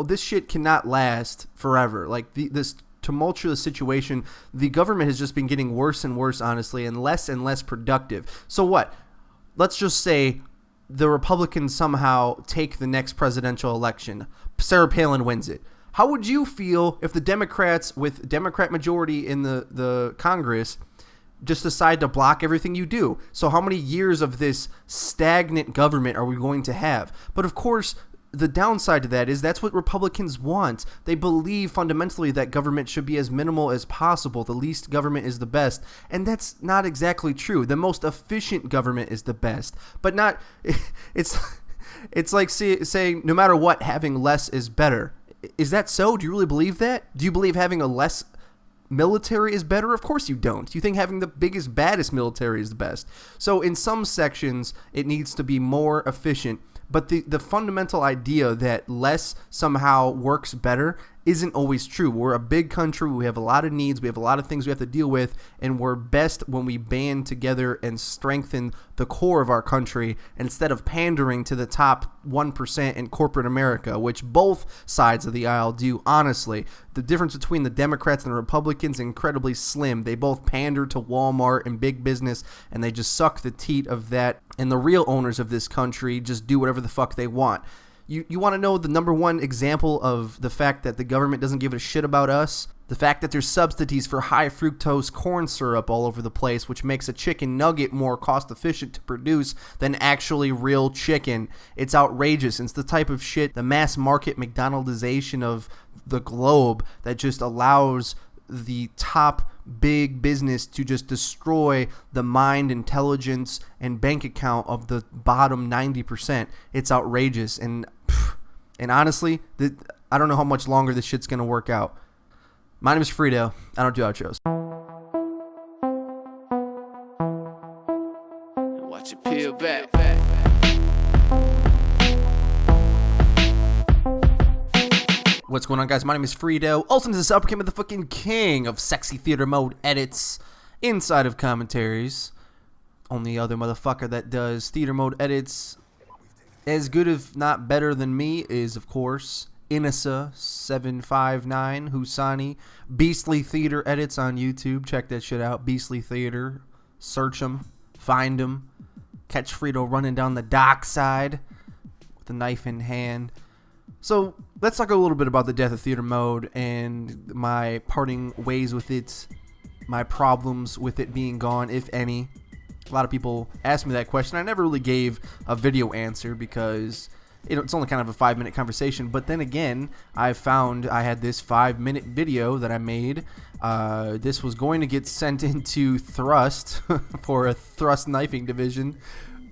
this shit cannot last forever. Like, this tumultuous situation, the government has just been getting worse and worse, honestly, and less productive. So what? Let's just say the Republicans somehow take the next presidential election. Sarah Palin wins it. How would you feel if the Democrats, with Democrat majority in the Congress, just decide to block everything you do? So how many years of this stagnant government are we going to have? But of course, the downside to that is that's what Republicans want. They believe fundamentally that government should be as minimal as possible. The least government is the best. And that's not exactly true. The most efficient government is the best. But not, it's like saying no matter what, having less is better. Is that so? Do you really believe that? Do you believe having a less military is better? Of course you don't. You think having the biggest, baddest military is the best. So in some sections, it needs to be more efficient. But the fundamental idea that less somehow works better isn't always true. We're a big country. We have a lot of needs. We have a lot of things we have to deal with. And we're best when we band together and strengthen the core of our country instead of pandering to the top 1% in corporate America, which both sides of the aisle do, honestly. The difference between the Democrats and the Republicans is incredibly slim. They both pander to Walmart and big business, and they just suck the teat of that. And the real owners of this country just do whatever the fuck they want. You want to know the number one example of the fact that the government doesn't give a shit about us? The fact that there's subsidies for high fructose corn syrup all over the place, which makes a chicken nugget more cost efficient to produce than actually real chicken. It's outrageous. It's the type of shit, the mass market McDonaldization of the globe that just allows the top big business to just destroy the mind, intelligence, and bank account of the bottom 90%. It's outrageous. And honestly, I don't know how much longer this shit's going to work out. My name is XFREEEDO. I don't do outros. Watch it peel back. What's going on, guys? My name is XFREEEDO. Also, this up became the fucking king of sexy theater mode edits inside of Commentaries. Only other motherfucker that does theater mode edits as good, if not better than me, is, of course, Inessa759 Husani. Beastly Theater Edits on YouTube. Check that shit out. Beastly Theater. Search them. Find them. Catch Frito running down the dock side with a knife in hand. So let's talk a little bit about the death of theater mode and my parting ways with it, my problems with it being gone, if any. A lot of people asked me that question. I never really gave a video answer because it's only kind of a 5-minute conversation. But then again, I found I had this 5-minute video that I made. This was going to get sent into Thrust for a Thrust knifing division.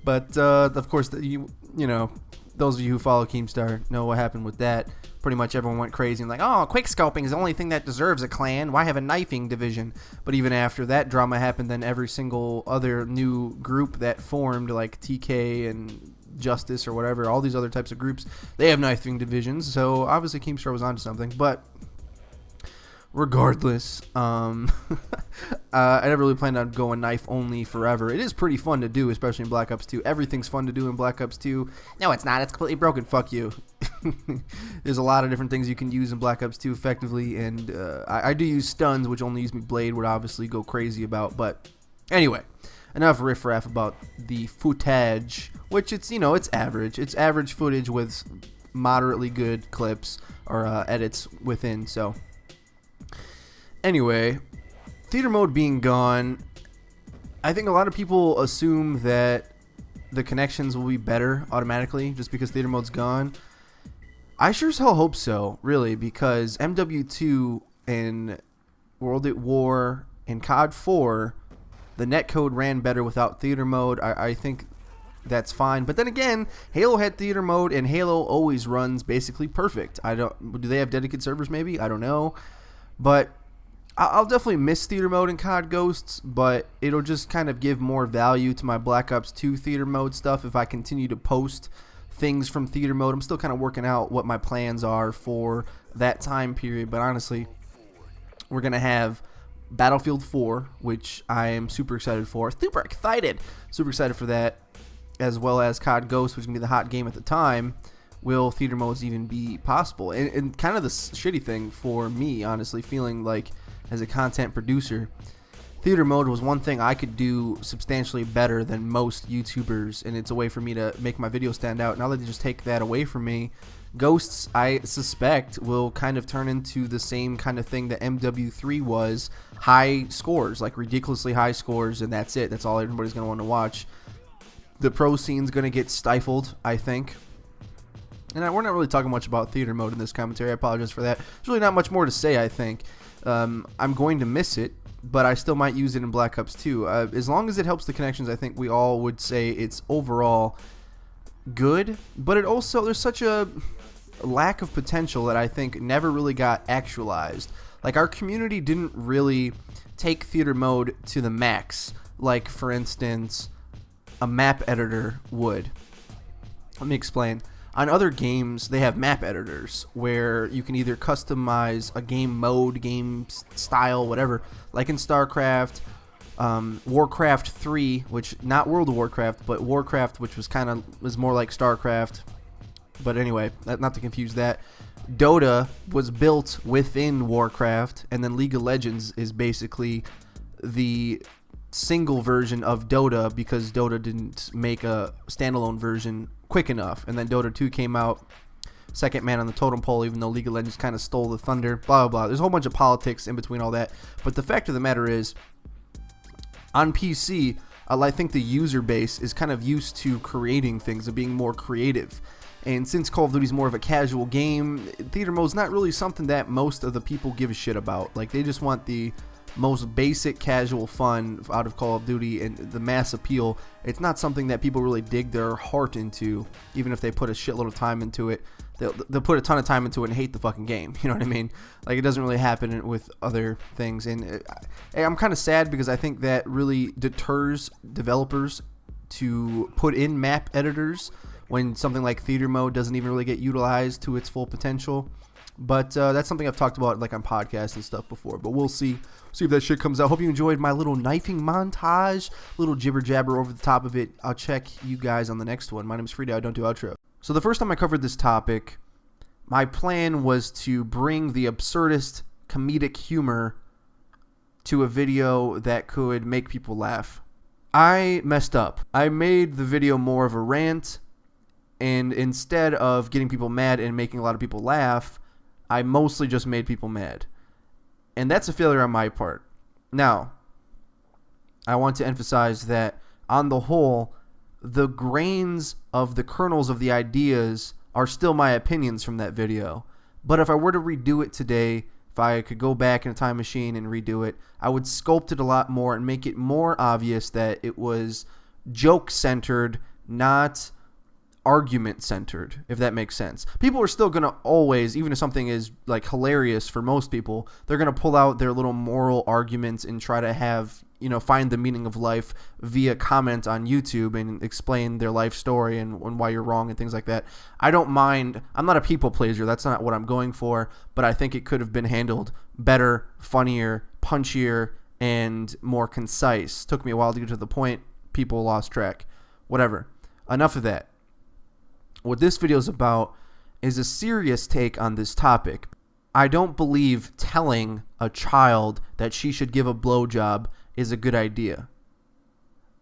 But of course, you know, those of you who follow Keemstar know what happened with that. Pretty much everyone went crazy and like, oh, quickscoping is the only thing that deserves a clan. Why have a knifing division? But even after that drama happened, then every single other new group that formed, like TK and Justice or whatever, all these other types of groups, they have knifing divisions. So obviously Keemstar was onto something. But regardless, I never really planned on going knife only forever. It is pretty fun to do, especially in Black Ops 2. Everything's fun to do in Black Ops 2. No, it's not. It's completely broken. Fuck you. There's a lot of different things you can use in Black Ops 2 effectively, and I do use stuns, which only use me blade would obviously go crazy about. But anyway, enough riff-raff about the footage, which it's average. It's average footage with moderately good clips or edits within. So anyway, theater mode being gone, I think a lot of people assume that the connections will be better automatically just because theater mode's gone. I sure as hell hope so, really, because MW2 and World at War and COD 4, the netcode ran better without theater mode. I think that's fine. But then again, Halo had theater mode, and Halo always runs basically perfect. Do they have dedicated servers? Maybe, I don't know, but I'll definitely miss theater mode in CoDGhosts, but it'll just kind of give more value to my Black Ops 2 theater mode stuff if I continue to post things from theater mode. I'm still kind of working out what my plans are for that time period, but honestly, we're gonna have Battlefield 4, which I am super excited for. Super excited for that, as well as CoDGhosts, which can be the hot game at the time. Will theater modes even be possible? And kind of the shitty thing for me, honestly, feeling like as a content producer, theater mode was one thing I could do substantially better than most YouTubers, and it's a way for me to make my video stand out. Now that they just take that away from me, Ghosts, I suspect, will kind of turn into the same kind of thing that MW3 was. High scores, like ridiculously high scores, and that's it. That's all everybody's going to want to watch. The pro scene's going to get stifled, I think. And we're not really talking much about theater mode in this commentary. I apologize for that. There's really not much more to say, I think. I'm going to miss it, but I still might use it in Black Ops 2. As long as it helps the connections, I think we all would say it's overall good. But it also, there's such a lack of potential that I think never really got actualized. Like, our community didn't really take theater mode to the max, like, for instance, a map editor would. Let me explain. On other games, they have map editors where you can either customize a game mode, game style, whatever. Like in StarCraft, Warcraft 3, which, not World of Warcraft, but Warcraft, which was more like StarCraft. But anyway, not to confuse that. Dota was built within Warcraft, and then League of Legends is basically the single version of Dota because Dota didn't make a standalone version quick enough, and then Dota 2 came out second man on the totem pole, even though League of Legends kind of stole the thunder, blah blah blah. There's a whole bunch of politics in between all that, but the fact of the matter is, on PC, I think the user base is kind of used to creating things and being more creative. And since Call of Duty is more of a casual game, theater mode is not really something that most of the people give a shit about. Like, they just want the most basic casual fun out of Call of Duty and the mass appeal. It's not something that people really dig their heart into, even if they put a shitload of time into it. They'll put a ton of time into it and hate the fucking game. You know what I mean? Like, it doesn't really happen with other things. And I'm kind of sad because I think that really deters developers to put in map editors when something like theater mode doesn't even really get utilized to its full potential. But that's something I've talked about like on podcasts and stuff before. But we'll see if that shit comes out. Hope you enjoyed my little knifing montage, little jibber jabber over the top of it. I'll check you guys on the next one. My name is XFREEEDO. I don't do outro. So the first time I covered this topic, my plan was to bring the absurdist comedic humor to a video that could make people laugh. I messed up. I made the video more of a rant, and instead of getting people mad and making a lot of people laugh, I mostly just made people mad. And that's a failure on my part. Now, I want to emphasize that on the whole, the grains of the kernels of the ideas are still my opinions from that video. But if I were to redo it today, if I could go back in a time machine and redo it, I would sculpt it a lot more and make it more obvious that it was joke-centered, not argument-centered, if that makes sense. People are still going to always, even if something is like hilarious for most people, they're going to pull out their little moral arguments and try to have, find the meaning of life via comment on YouTube and explain their life story and why you're wrong and things like that. I don't mind. I'm not a people pleaser. That's not what I'm going for, but I think it could have been handled better, funnier, punchier, and more concise. Took me a while to get to the point. People lost track. Whatever. Enough of that. What this video is about is a serious take on this topic. I don't believe telling a child that she should give a blowjob is a good idea.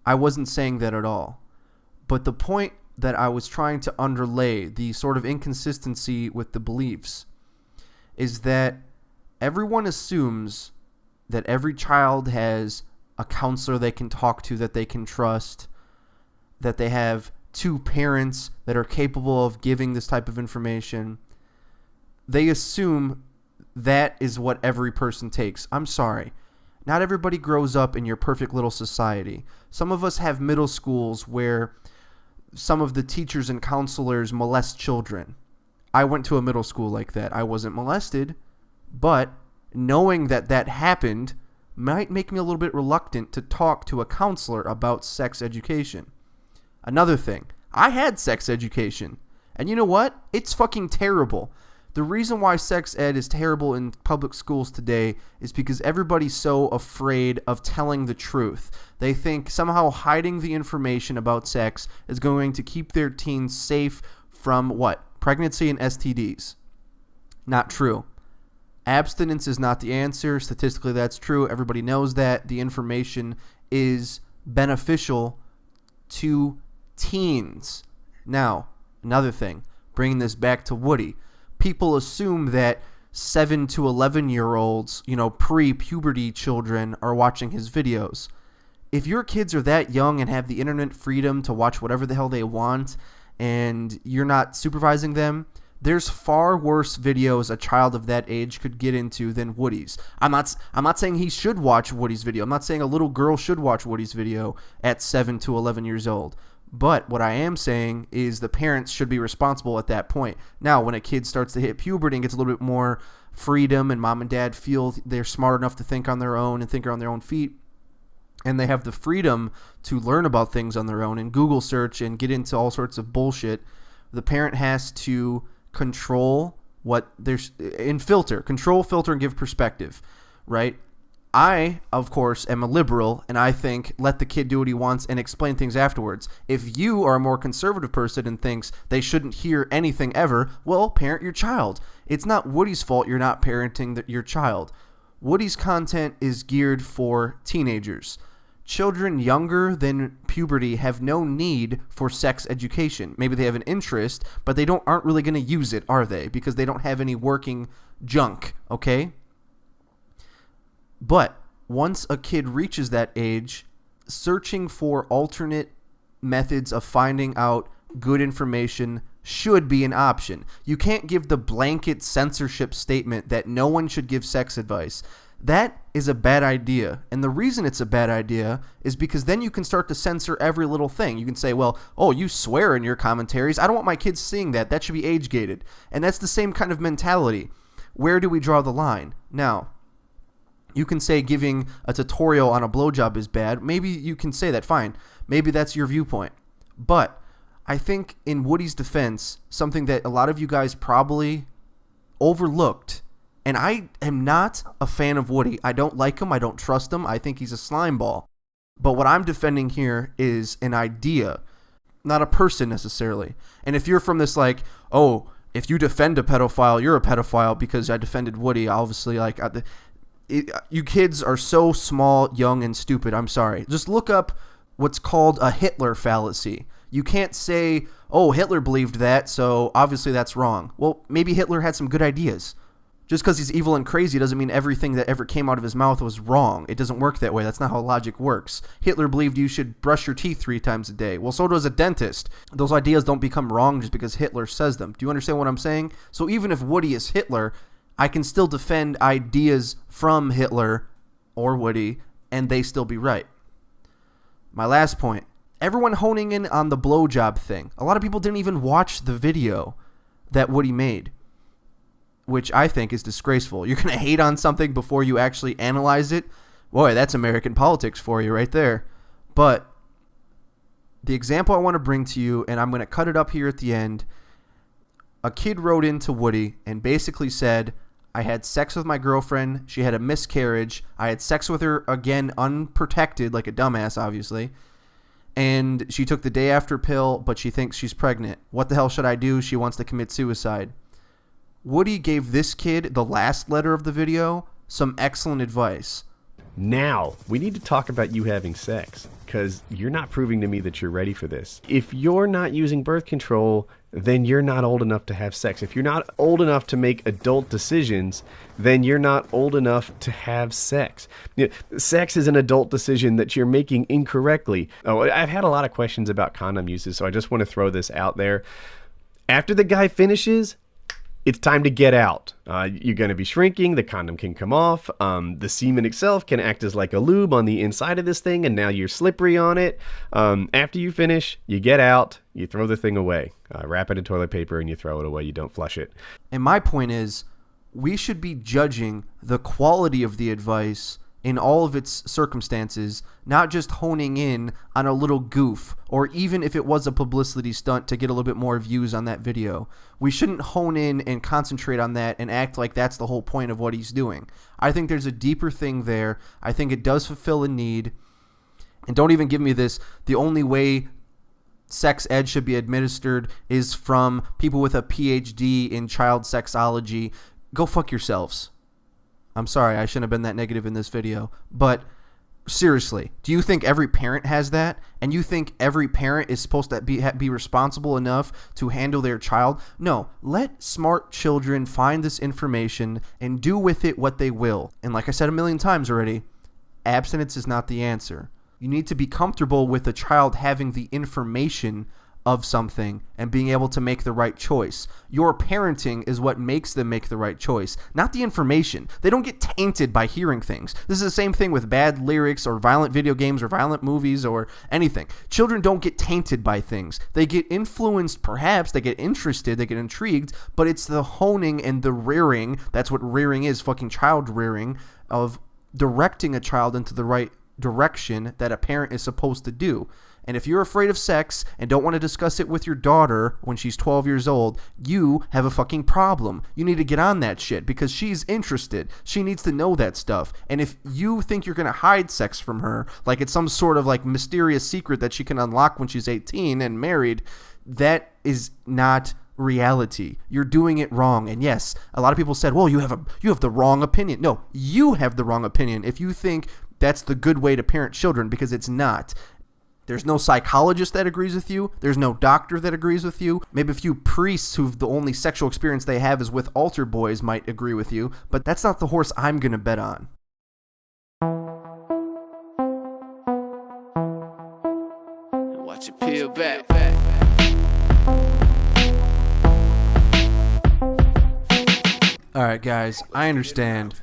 I wasn't saying that at all. But the point that I was trying to underlay, the sort of inconsistency with the beliefs, is that everyone assumes that every child has a counselor they can talk to, that they can trust, that they have two parents that are capable of giving this type of information. They assume that is what every person takes. I'm sorry. Not everybody grows up in your perfect little society. Some of us have middle schools where some of the teachers and counselors molest children. I went to a middle school like that. I wasn't molested, but knowing that that happened might make me a little bit reluctant to talk to a counselor about sex education. Another thing, I had sex education, and you know what? It's fucking terrible. The reason why sex ed is terrible in public schools today is because everybody's so afraid of telling the truth. They think somehow hiding the information about sex is going to keep their teens safe from what? Pregnancy and STDs. Not true. Abstinence is not the answer. Statistically, that's true. Everybody knows that. The information is beneficial to teens. Now, another thing, bringing this back to Woody. People assume that 7 to 11-year-olds, pre-puberty children are watching his videos. If your kids are that young and have the internet freedom to watch whatever the hell they want and you're not supervising them, there's far worse videos a child of that age could get into than Woody's. I'm not saying he should watch Woody's video. I'm not saying a little girl should watch Woody's video at 7 to 11 years old. But what I am saying is the parents should be responsible at that point. Now, when a kid starts to hit puberty and gets a little bit more freedom and mom and dad feel they're smart enough to think on their own and think on their own feet, and they have the freedom to learn about things on their own and Google search and get into all sorts of bullshit, the parent has to control what there's in control, filter, and give perspective, right? I, of course, am a liberal, and I think let the kid do what he wants and explain things afterwards. If you are a more conservative person and thinks they shouldn't hear anything ever, well, parent your child. It's not Woody's fault you're not parenting your child. Woody's content is geared for teenagers. Children younger than puberty have no need for sex education. Maybe they have an interest, but they aren't really going to use it, are they? Because they don't have any working junk, okay? But once a kid reaches that age, searching for alternate methods of finding out good information should be an option. You can't give the blanket censorship statement that no one should give sex advice. That is a bad idea. And the reason it's a bad idea is because then you can start to censor every little thing. You can say, well, oh, you swear in your commentaries. I don't want my kids seeing that. That should be age gated. And that's the same kind of mentality. Where do we draw the line? Now, you can say giving a tutorial on a blowjob is bad. Maybe you can say that, fine. Maybe that's your viewpoint. But I think in Woody's defense, something that a lot of you guys probably overlooked, and I am not a fan of Woody. I don't like him. I don't trust him. I think he's a slimeball. But what I'm defending here is an idea, not a person necessarily. And if you're from this like, oh, if you defend a pedophile, you're a pedophile because I defended Woody, obviously, like... you kids are so small, young, and stupid. I'm sorry. Just look up what's called a Hitler fallacy. You can't say, oh, Hitler believed that, so obviously that's wrong. Well, maybe Hitler had some good ideas. Just because he's evil and crazy doesn't mean everything that ever came out of his mouth was wrong. It doesn't work that way. That's not how logic works. Hitler believed you should brush your teeth 3 times a day. Well, so does a dentist. Those ideas don't become wrong just because Hitler says them. Do you understand what I'm saying? So even if Woody is Hitler, I can still defend ideas from Hitler or Woody, and they still be right. My last point. Everyone honing in on the blowjob thing. A lot of people didn't even watch the video that Woody made, which I think is disgraceful. You're going to hate on something before you actually analyze it? Boy, that's American politics for you right there. But the example I want to bring to you, and I'm going to cut it up here at the end, a kid wrote into Woody and basically said, I had sex with my girlfriend. She had a miscarriage. I had sex with her, again, unprotected, like a dumbass, obviously. And she took the day after pill, but she thinks she's pregnant. What the hell should I do? She wants to commit suicide. Woody gave this kid, the last letter of the video, some excellent advice. Now, we need to talk about you having sex, because you're not proving to me that you're ready for this. If you're not using birth control, then you're not old enough to have sex. If you're not old enough to make adult decisions, then you're not old enough to have sex. You know, sex is an adult decision that you're making incorrectly. Oh, I've had a lot of questions about condom uses, so I just want to throw this out there. After the guy finishes, it's time to get out. You're going to be shrinking. The condom can come off. The semen itself can act as like a lube on the inside of this thing, and now you're slippery on it. After you finish, you get out, you throw the thing away. Wrap it in toilet paper, and you throw it away. You don't flush it. And my point is, we should be judging the quality of the advice in all of its circumstances, not just honing in on a little goof, or even if it was a publicity stunt to get a little bit more views on that video. We shouldn't hone in and concentrate on that and act like that's the whole point of what he's doing. I think there's a deeper thing there. I think it does fulfill a need. And don't even give me this, the only way sex ed should be administered is from people with a PhD in child sexology. Go fuck yourselves. I'm sorry, I shouldn't have been that negative in this video, but seriously, do you think every parent has that? And you think every parent is supposed to be responsible enough to handle their child? No, let smart children find this information and do with it what they will. And like I said a million times already, abstinence is not the answer. You need to be comfortable with a child having the information of something and being able to make the right choice. Your parenting is what makes them make the right choice, not the information. They don't get tainted by hearing things. This is the same thing with bad lyrics or violent video games or violent movies or anything. Children don't get tainted by things. They get influenced, perhaps, they get interested, they get intrigued, but it's the honing and the rearing, that's what rearing is, fucking child rearing, of directing a child into the right direction that a parent is supposed to do. And if you're afraid of sex and don't want to discuss it with your daughter when she's 12 years old, you have a fucking problem. You need to get on that shit because she's interested. She needs to know that stuff. And if you think you're going to hide sex from her, like it's some sort of like mysterious secret that she can unlock when she's 18 and married, that is not reality. You're doing it wrong. And yes, a lot of people said, well, you have the wrong opinion. No, you have the wrong opinion if you think that's the good way to parent children, because it's not. There's no psychologist that agrees with you. There's no doctor that agrees with you. Maybe a few priests who the only sexual experience they have is with altar boys might agree with you, but that's not the horse I'm going to bet on. Watch it peel back. Alright guys, I understand.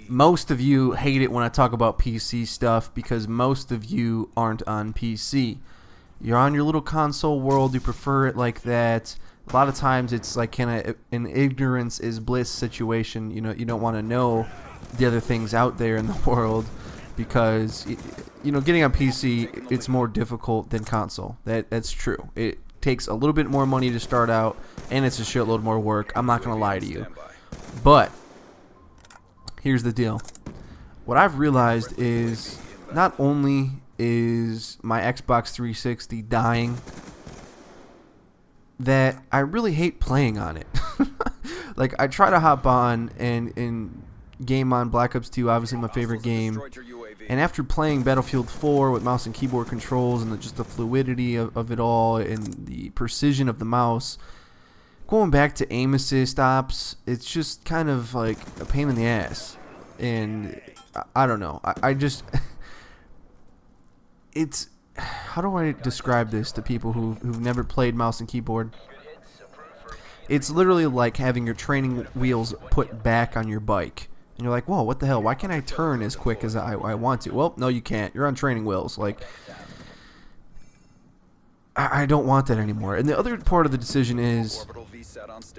Most of you hate it when I talk about PC stuff because most of you aren't on PC. You're on your little console world, you prefer it like that. A lot of times it's like kind of an ignorance is bliss situation. You know, you don't want to know the other things out there in the world because, you know, getting on PC, it's more difficult than console. That's true. It takes a little bit more money to start out and it's a shitload more work. I'm not going to lie to you. But here's the deal. What I've realized is not only is my Xbox 360 dying, that I really hate playing on it. Like, I try to hop on and game on Black Ops 2, obviously my favorite game. And after playing Battlefield 4 with mouse and keyboard controls and just the fluidity of it all and the precision of the mouse, going back to aim assist ops, it's just kind of like a pain in the ass. And I don't know. I just it's, how do I describe this to people who've never played mouse and keyboard? It's literally like having your training wheels put back on your bike. And you're like, whoa, what the hell? Why can't I turn as quick as I want to? Well, no, you can't. You're on training wheels. Like, I don't want that anymore. And the other part of the decision is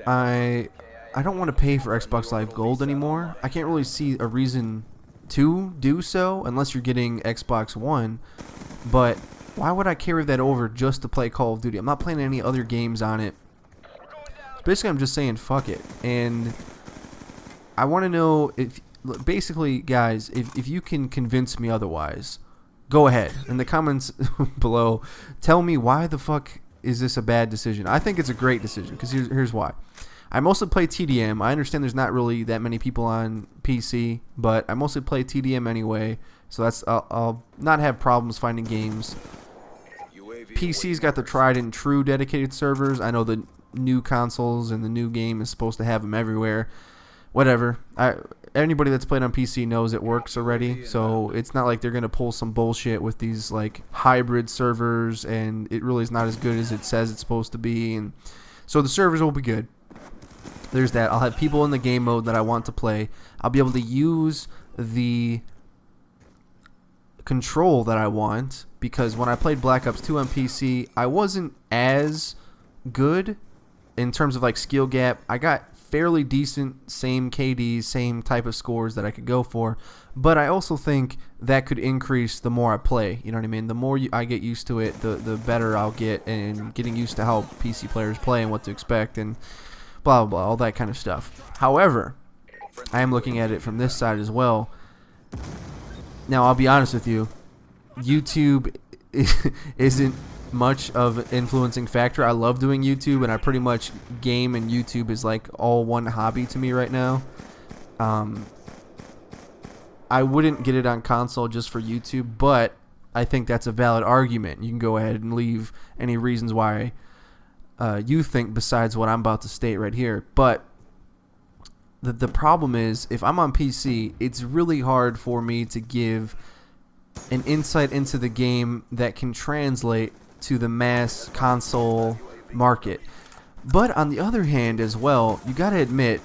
I don't want to pay for Xbox Live Gold anymore. I can't really see a reason to do so unless you're getting Xbox One. But why would I carry that over just to play Call of Duty? I'm not playing any other games on it. Basically, I'm just saying fuck it. And I want to know if, basically, guys, if you can convince me otherwise, go ahead in the comments below. Tell me why the fuck is this a bad decision. I think it's a great decision because here's why. I mostly play TDM. I understand there's not really that many people on PC, but I mostly play TDM anyway, so that's I'll not have problems finding games. PC's got the tried and true dedicated servers. I know the new consoles and the new game is supposed to have them everywhere. Whatever. Anybody that's played on PC knows it works already, so it's not like they're gonna pull some bullshit with these like hybrid servers, and it really is not as good as it says it's supposed to be, and so the servers will be good. there's that. I'll have people in the game mode that I want to play. I'll be able to use the control that I want, because when I played Black Ops 2 on PC, I wasn't as good in terms of like skill gap. I got fairly decent, same KDs, same type of scores that I could go for, but I also think that could increase the more I play. You know what I mean? The more I get used to it, the better I'll get, and getting used to how PC players play and what to expect and blah blah blah, all that kind of stuff. However, I am looking at it from this side as well. Now, I'll be honest with you, YouTube isn't much of an influencing factor. I love doing YouTube, and I pretty much game and YouTube is like all one hobby to me right now. I wouldn't get it on console just for YouTube, but I think that's a valid argument. You can go ahead and leave any reasons why you think besides what I'm about to state right here. But the problem is, if I'm on PC, it's really hard for me to give an insight into the game that can translate to the mass console market. But on the other hand as well, you gotta admit,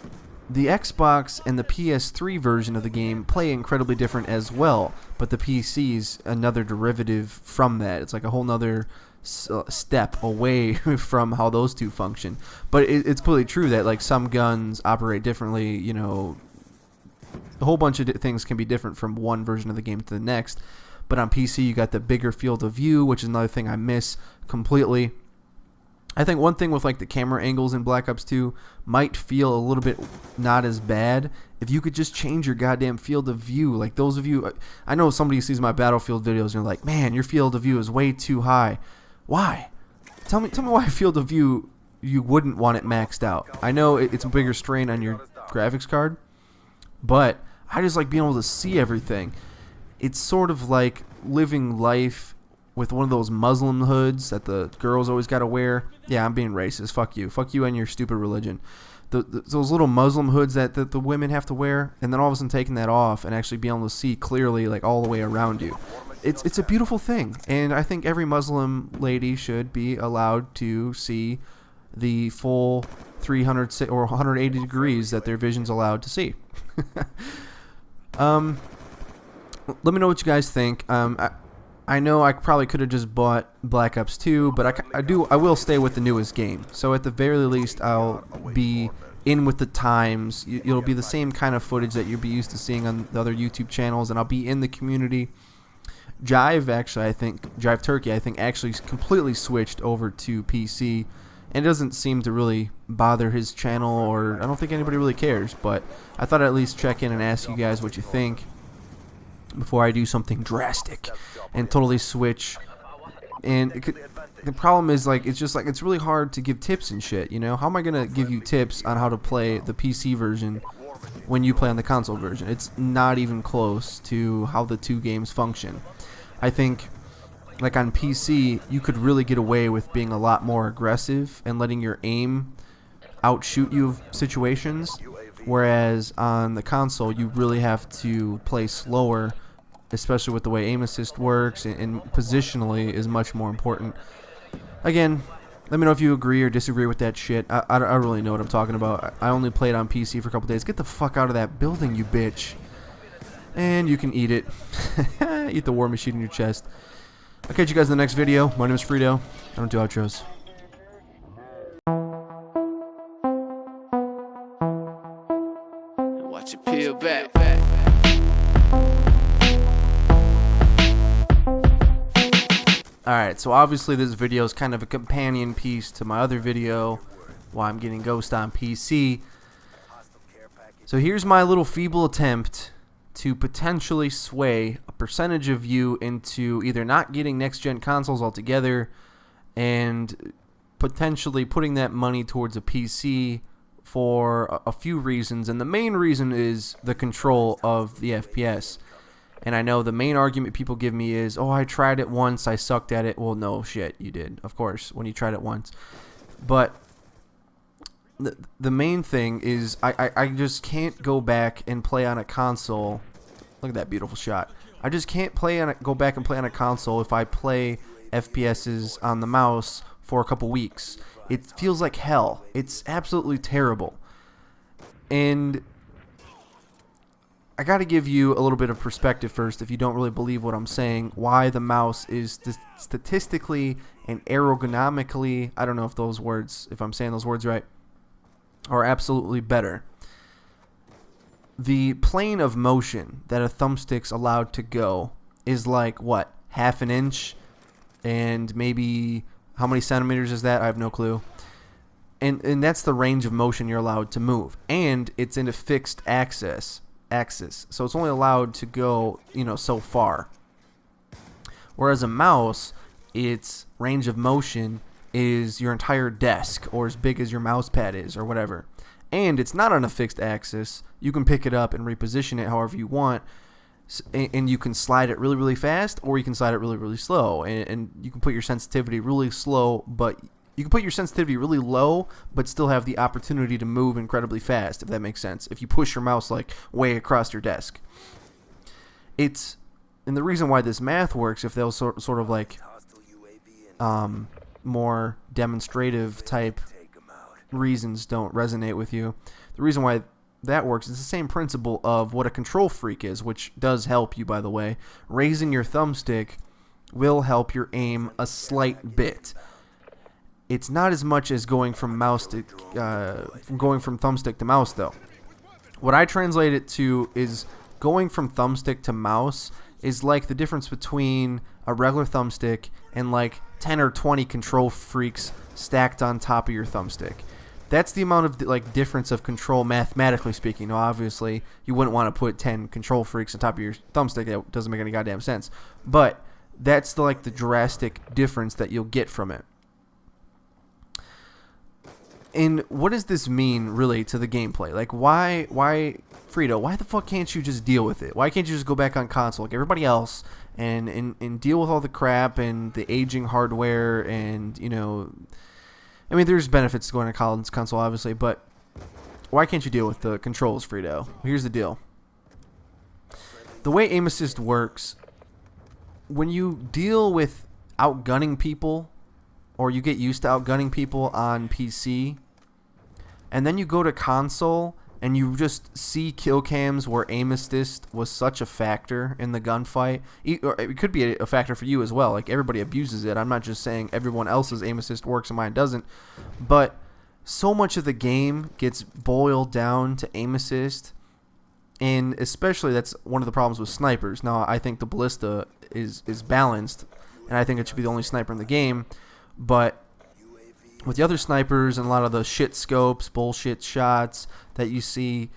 the Xbox and the PS3 version of the game play incredibly different as well, but the PC's another derivative from that. It's like a whole nother step away from how those two function. But it's clearly true that like some guns operate differently. You know, a whole bunch of things can be different from one version of the game to the next. But on PC, you got the bigger field of view, which is another thing I miss completely. I think one thing with like the camera angles in Black Ops 2 might feel a little bit not as bad if you could just change your goddamn field of view. Like those of you, I know somebody sees my Battlefield videos and you're like, man, your field of view is way too high. Why? Tell me why field of view you wouldn't want it maxed out. I know it's a bigger strain on your graphics card, but I just like being able to see everything. It's sort of like living life with one of those Muslim hoods that the girls always got to wear. Yeah, I'm being racist. Fuck you. Fuck you and your stupid religion. Those little Muslim hoods that the women have to wear, and then all of a sudden taking that off and actually being able to see clearly like all the way around you. It's a beautiful thing, and I think every Muslim lady should be allowed to see the full 300 or 180 degrees that their vision's allowed to see. Let me know what you guys think. I know I probably could have just bought Black Ops 2, but I will stay with the newest game. So at the very least, I'll be in with the times. It'll be the same kind of footage that you'll be used to seeing on the other YouTube channels, and I'll be in the community. Jive Turkey, I think actually completely switched over to PC, and it doesn't seem to really bother his channel, or I don't think anybody really cares. But I thought I'd at least check in and ask you guys what you think before I do something drastic and totally switch. And the problem is, like, it's really hard to give tips and shit, you know? How am I gonna give you tips on how to play the PC version when you play on the console version? It's not even close to how the two games function. I think, like on PC, you could really get away with being a lot more aggressive and letting your aim outshoot you of situations, whereas on the console, you really have to play slower, especially with the way aim assist works, and positionally is much more important. Again, let me know if you agree or disagree with that shit. I don't really know what I'm talking about. I only played on PC for a couple days. Get the fuck out of that building, you bitch. And you can eat it. Eat the war machine in your chest. I'll catch you guys in the next video. My name is XFREEEDO. I don't do outros. Watch it peel back. Alright, so obviously this video is kind of a companion piece to my other video, why I'm getting Ghost on PC. So here's my little feeble attempt to potentially sway a percentage of you into either not getting next-gen consoles altogether and potentially putting that money towards a PC for a few reasons. And the main reason is the control of the FPS. And I know the main argument people give me is, oh, I tried it once, I sucked at it. Well, no, shit, you did, of course, when you tried it once. But the main thing is I just can't go back and play on a console. Look at that beautiful shot. I just can't go back and play on a console if I play FPSs on the mouse for a couple weeks. It feels like hell. It's absolutely terrible. And I got to give you a little bit of perspective first, if you don't really believe what I'm saying, why the mouse is statistically and ergonomically, I don't know if I'm saying those words right, are absolutely better. The plane of motion that a thumbstick's allowed to go is like, what, half an inch? And maybe, how many centimeters is that? I have no clue. And that's the range of motion you're allowed to move. And it's in a fixed axis. So it's only allowed to go, so far. Whereas a mouse, its range of motion is your entire desk, or as big as your mouse pad is, or whatever. And it's not on a fixed axis. You can pick it up and reposition it however you want, and you can slide it really, really fast, or you can slide it really, really slow. And you can put your sensitivity really slow, but you can put your sensitivity really low, but still have the opportunity to move incredibly fast, if that makes sense. If you push your mouse like way across your desk, and the reason why this math works, if those sort of like more demonstrative type reasons don't resonate with you, the reason why that works is the same principle of what a control freak is, which does help you, by the way. Raising your thumbstick will help your aim a slight bit. It's not as much as going from thumbstick to mouse, though. What I translate it to is going from thumbstick to mouse is like the difference between a regular thumbstick and like 10 or 20 control freaks stacked on top of your thumbstick. That's the amount of like difference of control, mathematically speaking. Now, obviously, you wouldn't want to put 10 control freaks on top of your thumbstick. That doesn't make any goddamn sense. But that's the drastic difference that you'll get from it. And what does this mean, really, to the gameplay? Like, why, FREEEDO, why the fuck can't you just deal with it? Why can't you just go back on console like everybody else and deal with all the crap and the aging hardware and, I mean, there's benefits to going to console, obviously, but why can't you deal with the controls, FREEEDO? Here's the deal. The way aim assist works, when you deal with outgunning people, or you get used to outgunning people on PC, and then you go to console and you just see kill cams where aim assist was such a factor in the gunfight. Or it could be a factor for you as well. Like, everybody abuses it. I'm not just saying everyone else's aim assist works and mine doesn't. But so much of the game gets boiled down to aim assist. And especially that's one of the problems with snipers. Now, I think the ballista is balanced, and I think it should be the only sniper in the game. But with the other snipers and a lot of the shit scopes, bullshit shots that you see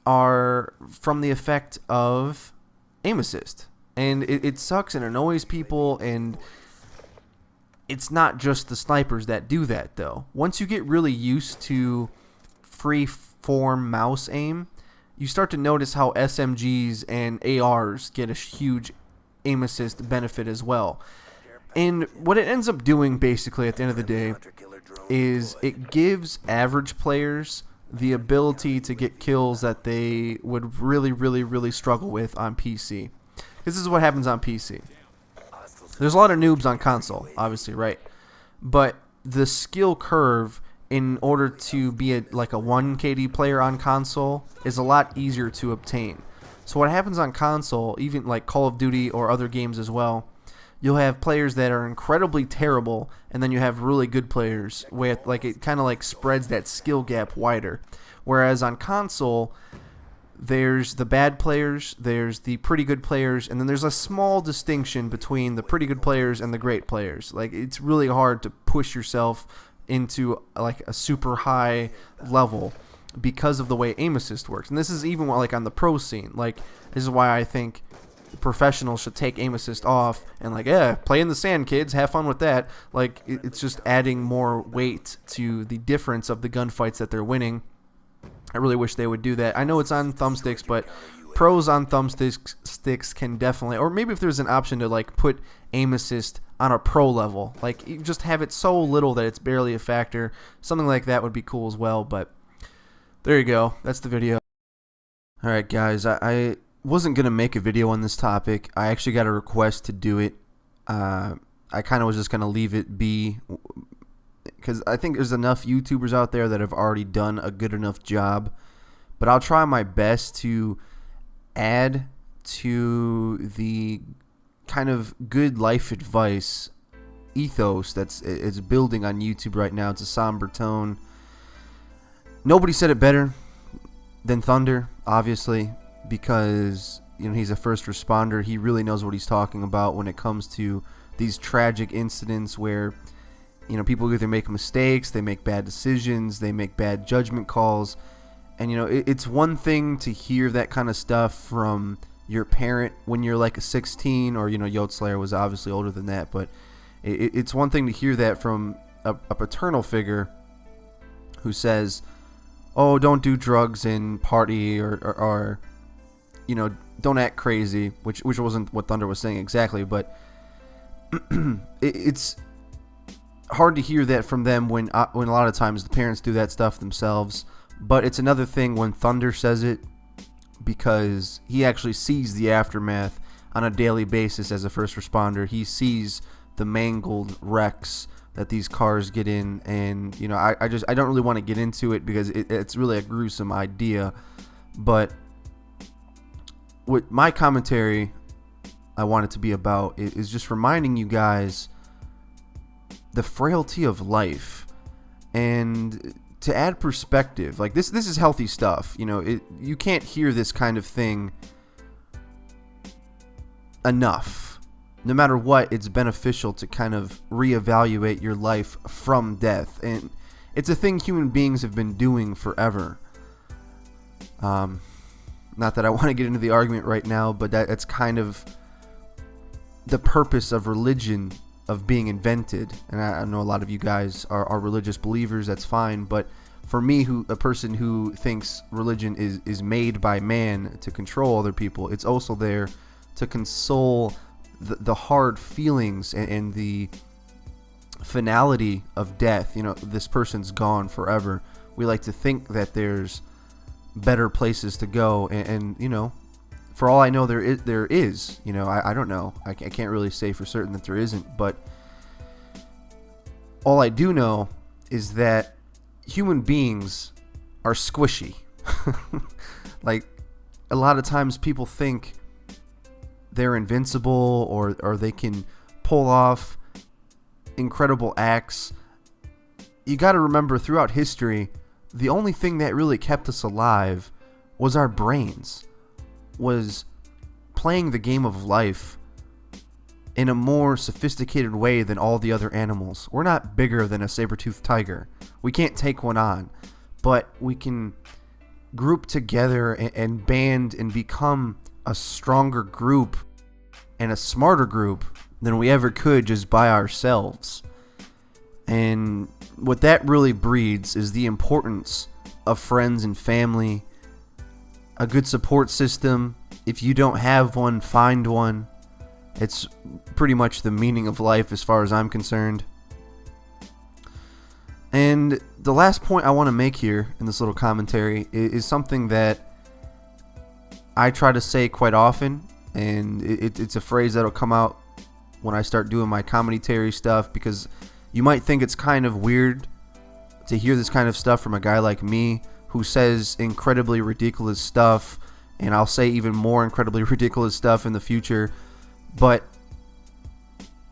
are from the effect of aim assist. And it sucks and annoys people, and it's not just the snipers that do that, though. Once you get really used to free form mouse aim, you start to notice how SMGs and ARs get a huge aim assist benefit as well. And what it ends up doing, basically, at the end of the day, is it gives average players the ability to get kills that they would really, really, really struggle with on PC. This is what happens on PC. There's a lot of noobs on console, obviously, right? But the skill curve in order to be like a 1 KD player on console is a lot easier to obtain. So what happens on console, even like Call of Duty or other games as well, you'll have players that are incredibly terrible, and then you have really good players with, like, it kind of like spreads that skill gap wider. Whereas on console, there's the bad players, there's the pretty good players, and then there's a small distinction between the pretty good players and the great players. Like, it's really hard to push yourself into like a super high level because of the way aim assist works. And this is even like on the pro scene. Like, this is why I think professionals should take aim assist off and like, play in the sand, kids, have fun with that. Like, it's just adding more weight to the difference of the gunfights that they're winning. I really wish they would do that. I know it's on thumbsticks, but pros on thumbsticks can definitely, or maybe if there's an option to like put aim assist on a pro level, like you just have it so little that it's barely a factor. Something like that would be cool as well. But there you go, that's the video. Alright guys, I wasn't gonna make a video on this topic. I actually got a request to do it. I kind of was just gonna leave it be, because I think there's enough YouTubers out there that have already done a good enough job but I'll try my best to add to the kind of good life advice ethos that's it's building on YouTube right now. It's a somber tone. Nobody said it better than Thunder, obviously, because he's a first responder. He really knows what he's talking about when it comes to these tragic incidents where people either make mistakes, they make bad decisions, they make bad judgment calls, and it's one thing to hear that kind of stuff from your parent when you're like a 16, or YOTESLAYA was obviously older than that, but it's one thing to hear that from a paternal figure who says, oh, don't do drugs and party, or don't act crazy, which wasn't what Thunder was saying exactly, but it's hard to hear that from them when a lot of times the parents do that stuff themselves. But it's another thing when Thunder says it, because he actually sees the aftermath on a daily basis as a first responder. He sees the mangled wrecks that these cars get in, and I don't really want to get into it because it's really a gruesome idea. But what my commentary I want it to be about is just reminding you guys the frailty of life, and to add perspective. Like this is healthy stuff. You can't hear this kind of thing enough. No matter what, it's beneficial to kind of reevaluate your life from death, and it's a thing human beings have been doing forever. Not that I want to get into the argument right now, but that's kind of the purpose of religion, of being invented. And I know a lot of you guys are religious believers. That's fine, but for me, a person who thinks religion is made by man to control other people, it's also there to console the hard feelings and the finality of death. This person's gone forever. We like to think that there's better places to go, and for all I know, there is. I don't know. I can't really say for certain that there isn't, but all I do know is that human beings are squishy. Like, a lot of times people think they're invincible, or they can pull off incredible acts. You got to remember, throughout history, the only thing that really kept us alive was our brains, was playing the game of life in a more sophisticated way than all the other animals. We're not bigger than a saber-toothed tiger. We can't take one on, but we can group together and band and become a stronger group and a smarter group than we ever could just by ourselves. And what that really breeds is the importance of friends and family, a good support system. If you don't have one, find one. It's pretty much the meaning of life as far as I'm concerned. And the last point I want to make here in this little commentary is something that I try to say quite often, and it's a phrase that'll come out when I start doing my commentary stuff, because you might think it's kind of weird to hear this kind of stuff from a guy like me who says incredibly ridiculous stuff, and I'll say even more incredibly ridiculous stuff in the future. But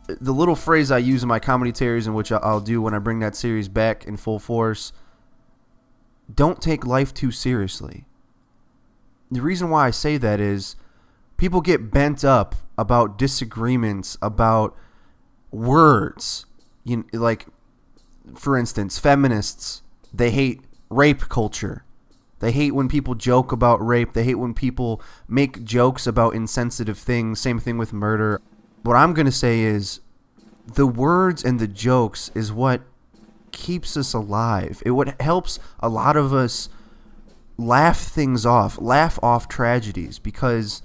the little phrase I use in my commentaries, and which I'll do when I bring that series back in full force: don't take life too seriously. The reason why I say that is people get bent up about disagreements, about words. Like, for instance, feminists, they hate rape culture. They hate when people joke about rape. They hate when people make jokes about insensitive things. Same thing with murder. What I'm going to say is the words and the jokes is what keeps us alive. It what helps a lot of us laugh things off, laugh off tragedies, because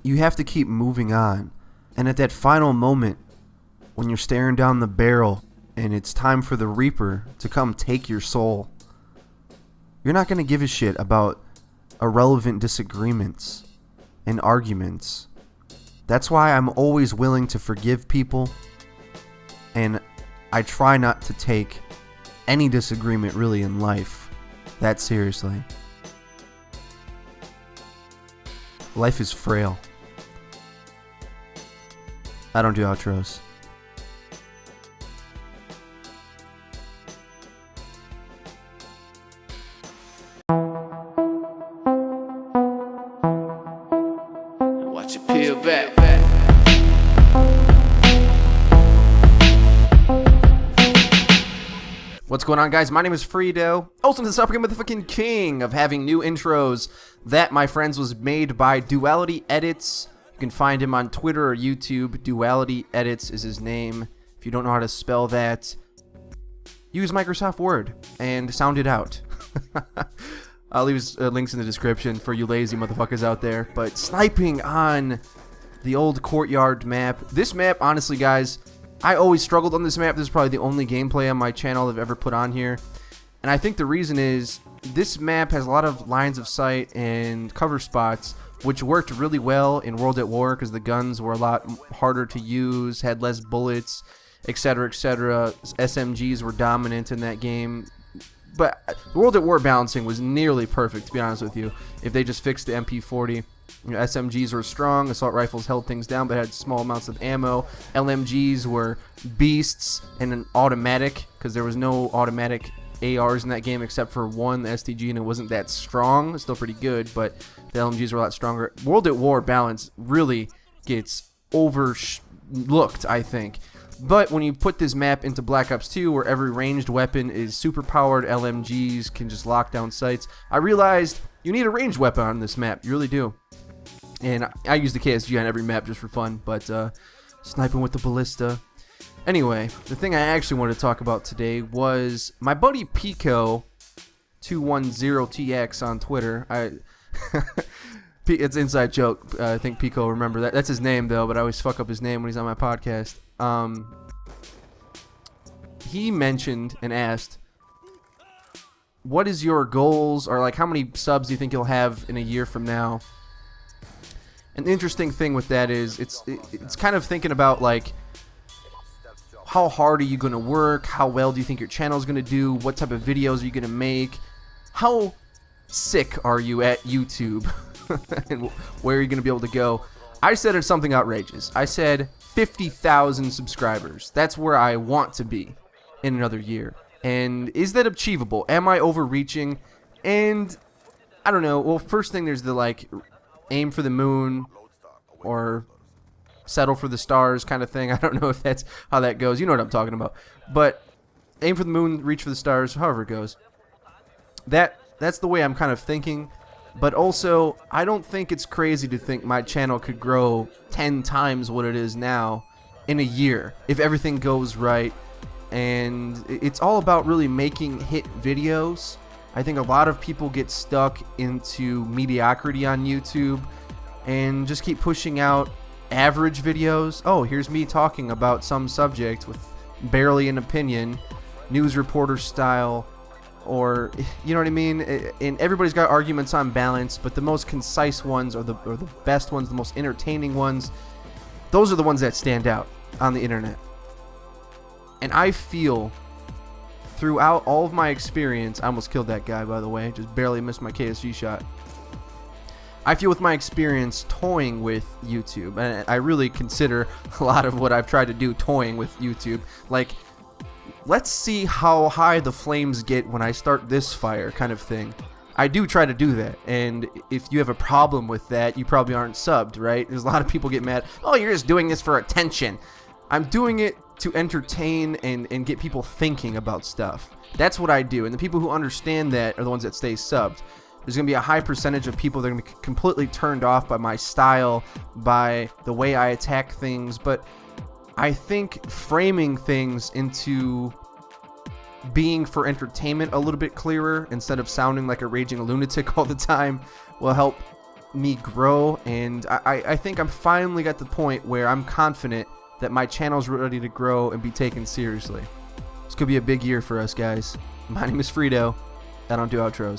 you have to keep moving on. And at that final moment, when you're staring down the barrel and it's time for the Reaper to come take your soul, you're not going to give a shit about irrelevant disagreements and arguments. That's why I'm always willing to forgive people, and I try not to take any disagreement really in life that seriously. Life is frail. I don't do outros. Watch it peel back. What's going on, guys? My name is XFREEEDO. Also, the supreme motherfucking king of having new intros. That, my friends, was made by DualityEdits. You can find him on Twitter or YouTube. DualityEdits is his name. If you don't know how to spell that, use Microsoft Word and sound it out. I'll leave his links in the description for you lazy motherfuckers out there. But sniping on the old courtyard map. This map, honestly, guys, I always struggled on this map. This is probably the only gameplay on my channel I've ever put on here. And I think the reason is this map has a lot of lines of sight and cover spots, which worked really well in World at War because the guns were a lot harder to use, had less bullets, etc., etc. SMGs were dominant in that game. But World at War balancing was nearly perfect, to be honest with you, if they just fixed the MP40. You know, SMGs were strong, assault rifles held things down but had small amounts of ammo. LMGs were beasts and an automatic, because there was no automatic ARs in that game except for one, the STG, and it wasn't that strong. It's still pretty good, but the LMGs were a lot stronger. World at War balance really gets overlooked, I think. But when you put this map into Black Ops 2, where every ranged weapon is super-powered, LMGs can just lock down sites, I realized you need a ranged weapon on this map. You really do. And I use the KSG on every map just for fun, but sniping with the ballista. Anyway, the thing I actually wanted to talk about today was my buddy Pico210TX on Twitter. It's an inside joke. I think Pico will remember that. That's his name, though, but I always fuck up his name when he's on my podcast. He mentioned and asked, what is your goals, or like how many subs do you think you'll have in a year from now? An interesting thing with that is it's kind of thinking about like how hard are you going to work, how well do you think your channel is going to do, what type of videos are you going to make, how sick are you at YouTube, and where are you going to be able to go. I said it's something outrageous. I said 50,000 subscribers. That's where I want to be in another year. And is that achievable? Am I overreaching? And I don't know. Well, first thing, there's the like aim for the moon or settle for the stars kind of thing. I don't know if that's how that goes. You know what I'm talking about. But aim for the moon, reach for the stars, however it goes. That's the way I'm kind of thinking. But also, I don't think it's crazy to think my channel could grow 10 times what it is now in a year if everything goes right. And it's all about really making hit videos. I think a lot of people get stuck into mediocrity on YouTube and just keep pushing out average videos. Oh, here's me talking about some subject with barely an opinion, news reporter style, or you know what I mean? And everybody's got arguments on balance, but the most concise ones are the best ones, the most entertaining ones. Those are the ones that stand out on the internet. And I feel throughout all of my experience, I almost killed that guy, by the way, just barely missed my KSG shot. I feel with my experience toying with YouTube, and I really consider a lot of what I've tried to do toying with YouTube, like, let's see how high the flames get when I start this fire kind of thing. I do try to do that, and if you have a problem with that, you probably aren't subbed, right? There's a lot of people get mad, oh, you're just doing this for attention. I'm doing it to entertain and get people thinking about stuff. That's what I do, and the people who understand that are the ones that stay subbed. There's going to be a high percentage of people that are going to be completely turned off by my style, by the way I attack things, but I think framing things into being for entertainment a little bit clearer instead of sounding like a raging lunatic all the time will help me grow, and I think I'm finally at the point where I'm confident that my channel's ready to grow and be taken seriously. This could be a big year for us, guys. My name is XFREEEDO. I don't do outros.